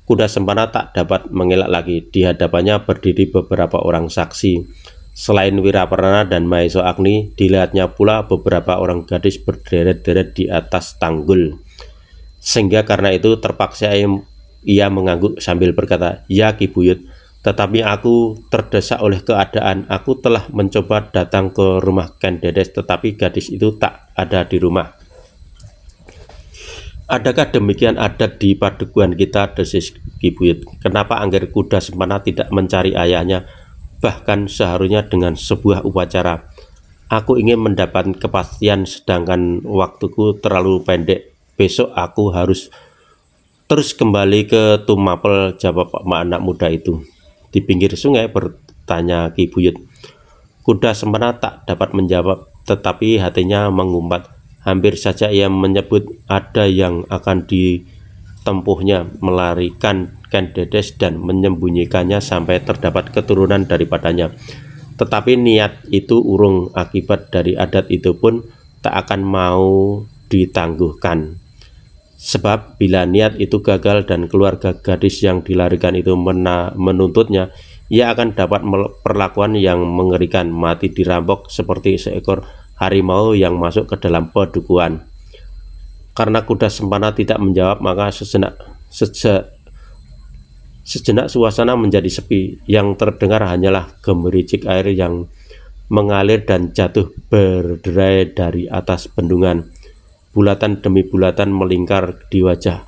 Kuda Sempana tak dapat mengelak lagi. Di hadapannya berdiri beberapa orang saksi. Selain Wiraprana dan Mahesa Agni, dilihatnya pula beberapa orang gadis berderet-deret di atas tanggul. Sehingga karena itu terpaksa ia mengangguk sambil berkata, "Ya Ki Buyut, tetapi aku terdesak oleh keadaan. Aku telah mencoba datang ke rumah Ken Dedes, tetapi gadis itu tak ada di rumah." "Adakah demikian adat di padukuhan kita?" desis Ki Buyut. "Kenapa Angger Kuda Sempana tidak mencari ayahnya, bahkan seharusnya dengan sebuah upacara? Aku ingin mendapat kepastian, sedangkan waktuku terlalu pendek. Besok aku harus terus kembali ke Tumapel," jawab anak muda itu. "Di pinggir sungai?" bertanya Ki Buyut. Kuda Sempana tak dapat menjawab, tetapi hatinya mengumpat. Hampir saja ia menyebut ada yang akan ditempuhnya, melarikan Ken Dedes dan menyembunyikannya sampai terdapat keturunan daripadanya. Tetapi niat itu urung, akibat dari adat itu pun tak akan mau ditangguhkan. Sebab bila niat itu gagal dan keluarga gadis yang dilarikan itu menuntutnya, ia akan dapat perlakuan yang mengerikan, mati dirampok seperti seekor harimau yang masuk ke dalam padukuhan. Karena Kuda Sempana tidak menjawab, maka sejenak suasana menjadi sepi. Yang terdengar hanyalah gemericik air yang mengalir dan jatuh berderai dari atas bendungan. Bulatan demi bulatan melingkar di wajah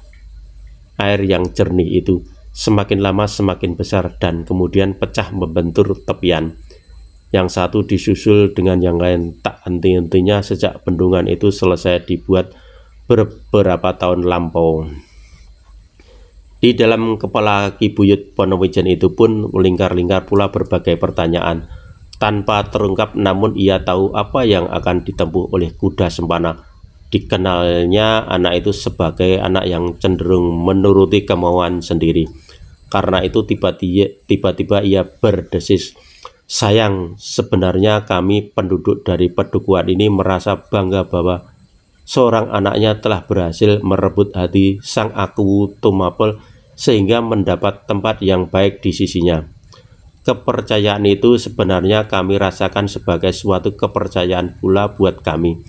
air yang jernih itu. Semakin lama semakin besar dan kemudian pecah membentur tepian. Yang satu disusul dengan yang lain, tak henti-hentinya sejak bendungan itu selesai dibuat beberapa tahun lampau. Di dalam kepala Ki Buyut Ponowijen itu pun melingkar-lingkar pula berbagai pertanyaan. Tanpa terungkap, namun ia tahu apa yang akan ditempuh oleh Kuda Sempana. Dikenalnya anak itu sebagai anak yang cenderung menuruti kemauan sendiri. Karena itu tiba-tiba ia berdesis, "Sayang, sebenarnya kami penduduk dari padukuhan ini merasa bangga bahwa seorang anaknya telah berhasil merebut hati sang aku Tumapel sehingga mendapat tempat yang baik di sisinya. Kepercayaan itu sebenarnya kami rasakan sebagai suatu kepercayaan pula buat kami,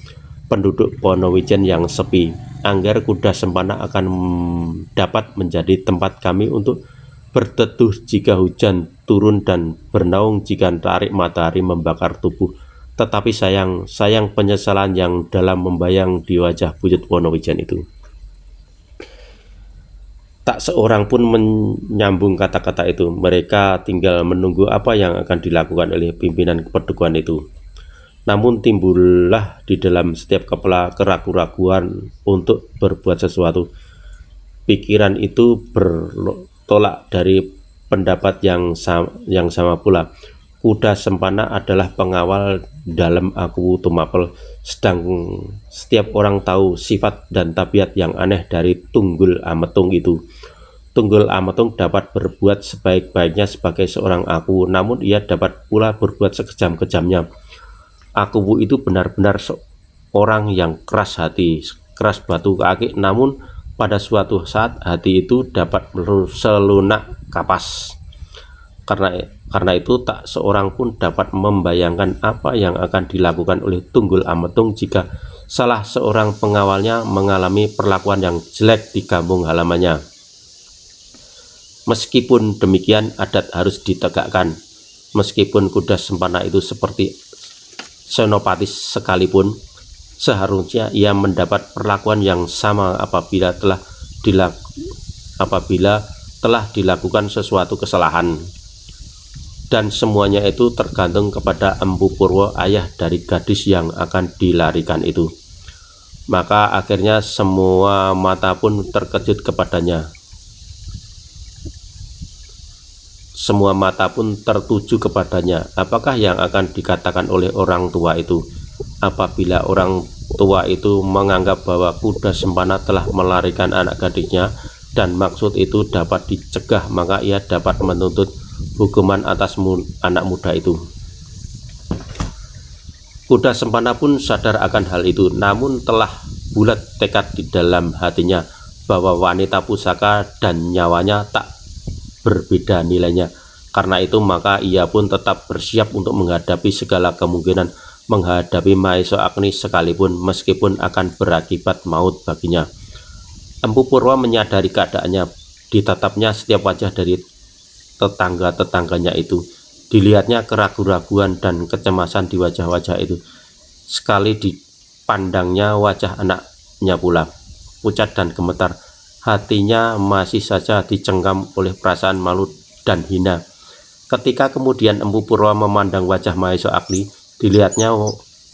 penduduk Ponowijen yang sepi. Angger Kuda Sempana akan dapat menjadi tempat kami untuk berteduh jika hujan turun dan bernaung jika tarik matahari membakar tubuh. Tetapi sayang penyesalan yang dalam membayang di wajah buyut Wonowijen itu. Tak seorang pun menyambung kata-kata itu. Mereka tinggal menunggu apa yang akan dilakukan oleh pimpinan kepedukuhan itu. Namun timbullah di dalam setiap kepala keraguan-raguan untuk berbuat sesuatu. Pikiran itu bertolak dari pendapat yang sama pula. Kuda Sempana adalah pengawal dalam Aku Tumapel, sedang setiap orang tahu sifat dan tabiat yang aneh dari Tunggul Ametung itu. Tunggul Ametung dapat berbuat sebaik-baiknya sebagai seorang aku, namun ia dapat pula berbuat sekejam-kejamnya. Aku itu benar-benar seorang yang keras hati, keras batu kaki, namun pada suatu saat hati itu dapat selunak kapas. Karena itu tak seorang pun dapat membayangkan apa yang akan dilakukan oleh Tunggul Ametung jika salah seorang pengawalnya mengalami perlakuan yang jelek di kampung halamannya. Meskipun demikian, adat harus ditegakkan. Meskipun kuda Sempana itu seperti Senopatis sekalipun, seharusnya ia mendapat perlakuan yang sama apabila telah dilakukan sesuatu kesalahan. Dan semuanya itu tergantung kepada Empu Purwo, ayah dari gadis yang akan dilarikan itu. Maka akhirnya semua mata pun terkejut kepadanya. Semua mata pun tertuju kepadanya. Apakah yang akan dikatakan oleh orang tua itu? Apabila orang tua itu menganggap bahwa kuda Sempana telah melarikan anak gadisnya dan maksud itu dapat dicegah, maka ia dapat menuntut hukuman atas anak muda itu. Kuda Sempana pun sadar akan hal itu, namun telah bulat tekad di dalam hatinya bahwa wanita pusaka dan nyawanya tak berbeda nilainya. Karena itu maka ia pun tetap bersiap untuk menghadapi segala kemungkinan, menghadapi Mahesa Agni sekalipun, meskipun akan berakibat maut baginya. Empu Purwo menyadari keadaannya. Ditatapnya setiap wajah dari tetangga-tetangganya itu. Dilihatnya keraguan-raguan dan kecemasan di wajah-wajah itu. Sekali dipandangnya wajah anaknya pula, pucat dan gemetar. Hatinya masih saja dicengkam oleh perasaan malu dan hina. Ketika kemudian Empu Purwo memandang wajah Mahesa Agni, dilihatnya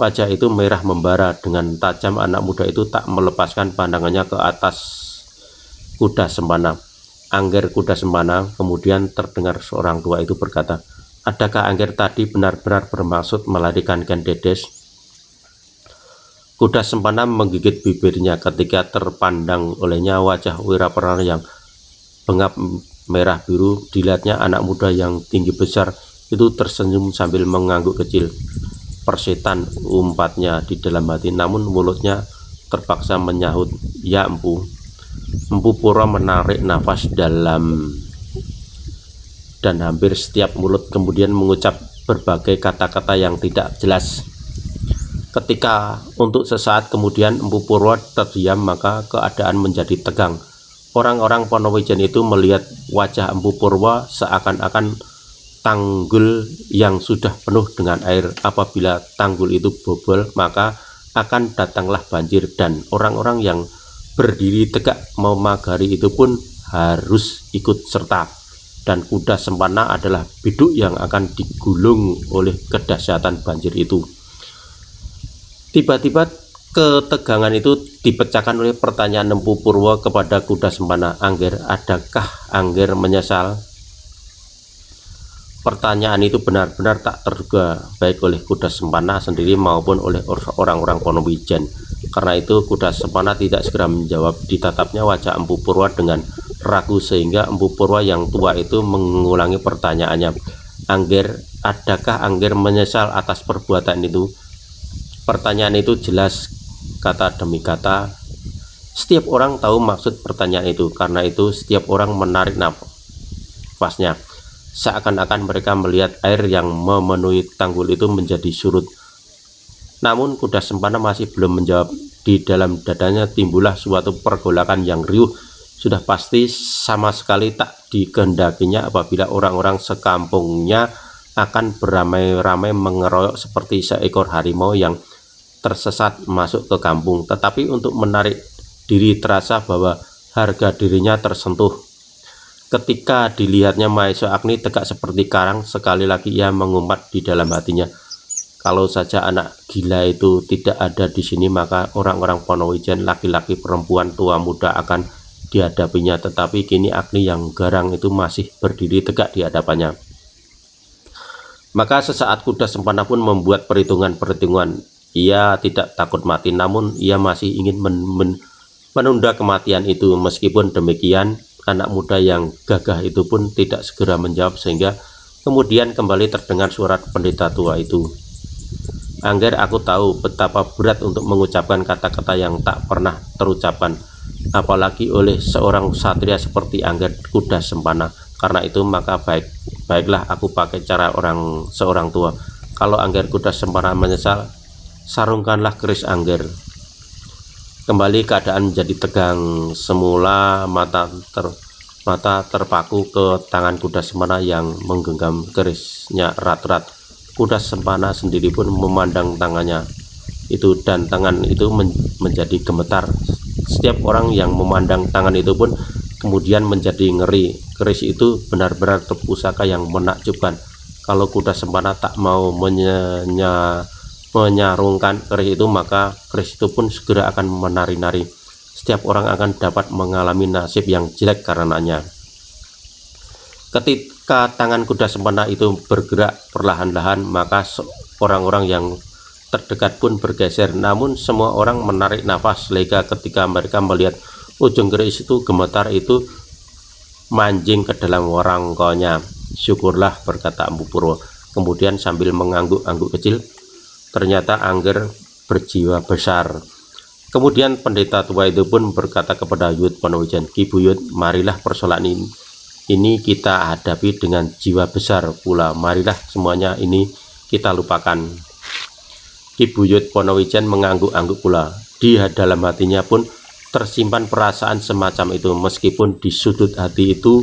wajah itu merah membara. Dengan tajam anak muda itu tak melepaskan pandangannya ke atas kuda Sempana. Angger kuda Sempana. Kemudian terdengar seorang tua itu berkata, "Adakah Angger tadi benar-benar bermaksud melarikan Ken Dedes?" Kuda Sempana menggigit bibirnya ketika terpandang olehnya wajah Wirapurana yang bengap merah biru. Dilihatnya anak muda yang tinggi besar itu tersenyum sambil mengangguk kecil. "Persetan," umpatnya di dalam hati, namun mulutnya terpaksa menyahut, "Ya Empu." Empu Purwo menarik nafas dalam dan hampir setiap mulut kemudian mengucap berbagai kata-kata yang tidak jelas. Ketika untuk sesaat kemudian Empu Purwo terdiam, maka keadaan menjadi tegang. Orang-orang Wonowijen itu melihat wajah Empu Purwo seakan-akan tanggul yang sudah penuh dengan air. Apabila tanggul itu bobol, maka akan datanglah banjir, dan orang-orang yang berdiri tegak memagari itu pun harus ikut serta. Dan kuda Sempana adalah biduk yang akan digulung oleh kedahsyatan banjir itu. Tiba-tiba ketegangan itu dipecahkan oleh pertanyaan Empu Purwo kepada kuda Sempana. "Angger, adakah Angger menyesal?" Pertanyaan itu benar-benar tak terduga, baik oleh kuda Sempana sendiri maupun oleh orang-orang Wonowijen. Karena itu kuda Sempana tidak segera menjawab. Ditatapnya wajah Empu Purwo dengan ragu sehingga Empu Purwo yang tua itu mengulangi pertanyaannya. "Angger, adakah Angger menyesal atas perbuatan itu?" Pertanyaan itu jelas kata demi kata. Setiap orang tahu maksud pertanyaan itu. Karena itu setiap orang menarik nafasnya. Seakan-akan mereka melihat air yang memenuhi tanggul itu menjadi surut. Namun kuda Sempana masih belum menjawab. Di dalam dadanya timbullah suatu pergolakan yang riuh sudah pasti sama sekali tak dikehendakinya apabila orang-orang sekampungnya akan beramai-ramai mengeroyok seperti seekor harimau yang tersesat masuk ke kampung. Tetapi untuk menarik diri terasa bahwa harga dirinya tersentuh. Ketika dilihatnya Maesha Agni tegak seperti karang, sekali lagi ia mengumpat di dalam hatinya, kalau saja anak gila itu tidak ada di sini, maka orang-orang Ponowijen, laki-laki, perempuan, tua, muda akan dihadapinya. Tetapi kini Agni yang garang itu masih berdiri tegak di hadapannya. Maka sesaat kuda Sempana pun membuat perhitungan-perhitungan. Ia tidak takut mati, namun ia masih ingin menunda kematian itu. Meskipun demikian, anak muda yang gagah itu pun tidak segera menjawab, sehingga kemudian kembali terdengar suara pendeta tua itu. Angger, aku tahu betapa berat untuk mengucapkan kata-kata yang tak pernah terucapkan, apalagi oleh seorang satria seperti Angger Kuda Sempana. Karena itu maka baiklah aku pakai cara seorang tua. Kalau Angger Kuda Sempana menyesal, sarungkanlah keris Angger. Kembali keadaan menjadi tegang. Semula mata terpaku ke tangan Kuda Sempana yang menggenggam kerisnya erat-erat. Kuda Sempana sendiri pun memandang tangannya itu, dan tangan itu menjadi gemetar. Setiap orang yang memandang tangan itu pun kemudian menjadi ngeri. Keris itu benar-benar pusaka yang menakjubkan. Kalau Kuda Sempana tak mau menyarungkan keris itu, maka keris itu pun segera akan menari-nari. Setiap orang akan dapat mengalami nasib yang jelek karenanya. Ketika tangan Kuda Sempana itu bergerak perlahan-lahan, maka orang-orang yang terdekat pun bergeser. Namun semua orang menarik nafas lega ketika mereka melihat ujung keris itu gemetar itu manjing ke dalam warangkonya. Syukurlah, berkata Empu Purwo. Kemudian sambil mengangguk-angguk kecil, ternyata Angger berjiwa besar. Kemudian pendeta tua itu pun berkata kepada Yud Ponowijen, Ki Buyut, marilah persoalan ini kita hadapi dengan jiwa besar pula. Marilah semuanya ini kita lupakan. Ki Buyut Ponowijen mengangguk-angguk pula. Di dalam hatinya pun tersimpan perasaan semacam itu, meskipun di sudut hati itu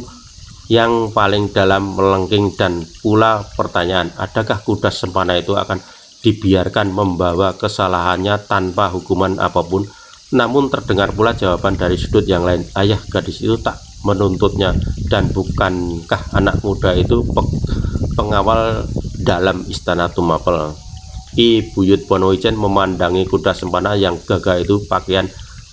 yang paling dalam melengking dan pula pertanyaan, adakah Kuda Sempana itu akan dibiarkan membawa kesalahannya tanpa hukuman apapun? Namun terdengar pula jawaban dari sudut yang lain, ayah, gadis itu tak menuntutnya, dan bukankah anak muda itu pengawal dalam istana Tumapel? Ki Buyut Ponowijen memandangi Kuda Sempana yang gagah itu, pakaian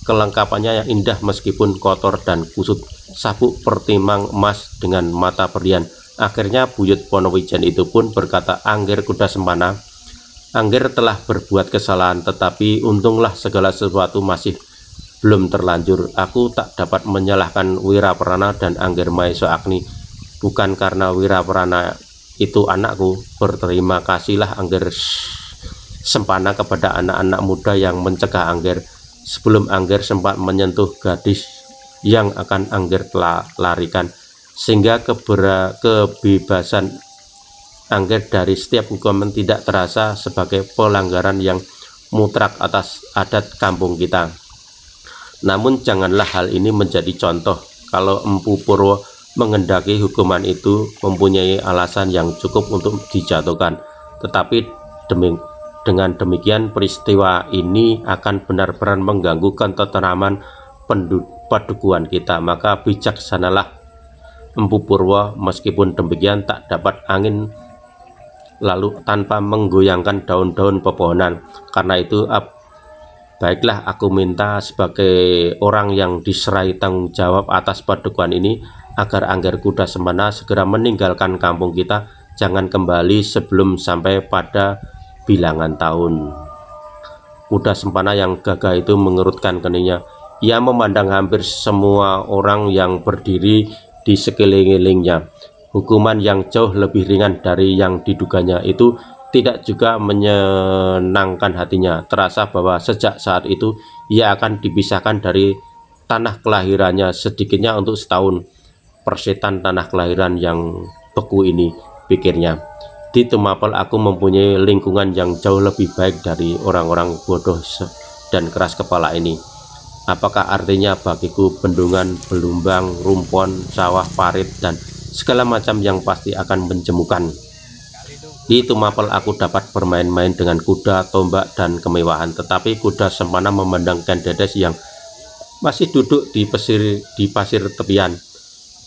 kelengkapannya yang indah meskipun kotor dan kusut, sabuk pertimang emas dengan mata berlian. Akhirnya Buyut Ponowijen itu pun berkata, Angger Kuda Sempana, Angger telah berbuat kesalahan, tetapi untunglah segala sesuatu masih belum terlanjur. Aku tak dapat menyalahkan Wiraprana dan Angger Maesha Agni. Bukan karena Wiraprana itu anakku. Berterima kasihlah Angger Sempana kepada anak-anak muda yang mencegah Angger sebelum Angger sempat menyentuh gadis yang akan Angger larikan, sehingga kebebasan Angger dari setiap hukuman tidak terasa sebagai pelanggaran yang mutlak atas adat kampung kita. Namun janganlah hal ini menjadi contoh kalau Empu Purwo menghendaki hukuman itu mempunyai alasan yang cukup untuk dijatuhkan. Tetapi dengan demikian peristiwa ini akan benar-benar mengganggu ketenteraman padukuhan kita. Maka bijaksanalah Empu Purwo, meskipun demikian tak dapat angin lalu tanpa menggoyangkan daun-daun pepohonan. Karena itu baiklah, aku minta sebagai orang yang diserai tanggung jawab atas padukuhan ini, agar Angger Kuda Sempana segera meninggalkan kampung kita, jangan kembali sebelum sampai pada bilangan tahun. Kuda Sempana yang gagah itu mengerutkan keningnya. Ia memandang hampir semua orang yang berdiri di sekelilingnya. Hukuman yang jauh lebih ringan dari yang diduganya itu tidak juga menyenangkan hatinya. Terasa bahwa sejak saat itu ia akan dipisahkan dari tanah kelahirannya sedikitnya untuk setahun. Persetan tanah kelahiran yang beku ini, pikirnya. Di Tumapel aku mempunyai lingkungan yang jauh lebih baik dari orang-orang bodoh dan keras kepala ini. Apakah artinya bagiku bendungan, belumbang, rumpon, sawah, parit, dan segala macam yang pasti akan menjemukan. Di Tumapel aku dapat bermain-main dengan kuda, tombak, dan kemewahan. Tetapi kuda sempana memandangkan Dedes yang masih duduk di pasir tepian.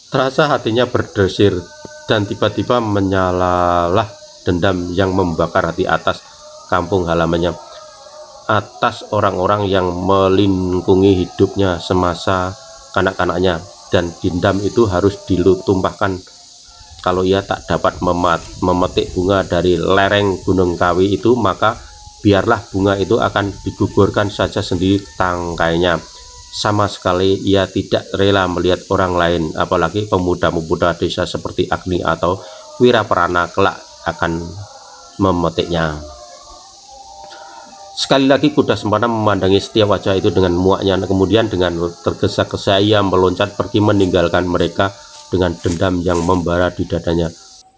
Terasa hatinya berdesir, dan tiba-tiba menyalalah dendam yang membakar hati atas kampung halamannya, atas orang-orang yang melingkungi hidupnya semasa kanak-kanaknya, dan dendam itu harus dilutumpahkan. Kalau ia tak dapat memetik bunga dari lereng Gunung Kawi itu, maka biarlah bunga itu akan digugurkan saja sendiri tangkainya. Sama sekali ia tidak rela melihat orang lain, apalagi pemuda-pemuda desa seperti Agni atau Wiraparana kelak akan memetiknya. Sekali lagi kuda sempana memandangi setiap wajah itu dengan muaknya. Kemudian dengan tergesa-gesa ia meloncat pergi meninggalkan mereka dengan dendam yang membara di dadanya.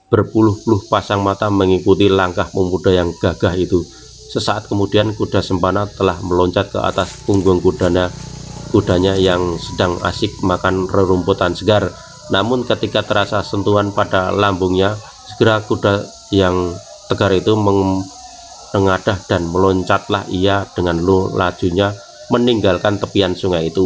Berpuluh-puluh pasang mata mengikuti langkah pemuda yang gagah itu. Sesaat kemudian kuda sempana telah meloncat ke atas punggung kudanya yang sedang asik makan rerumputan segar. Namun ketika terasa sentuhan pada lambungnya, segera kuda yang tegar itu mengadah dan meloncatlah ia dengan lajunya meninggalkan tepian sungai itu.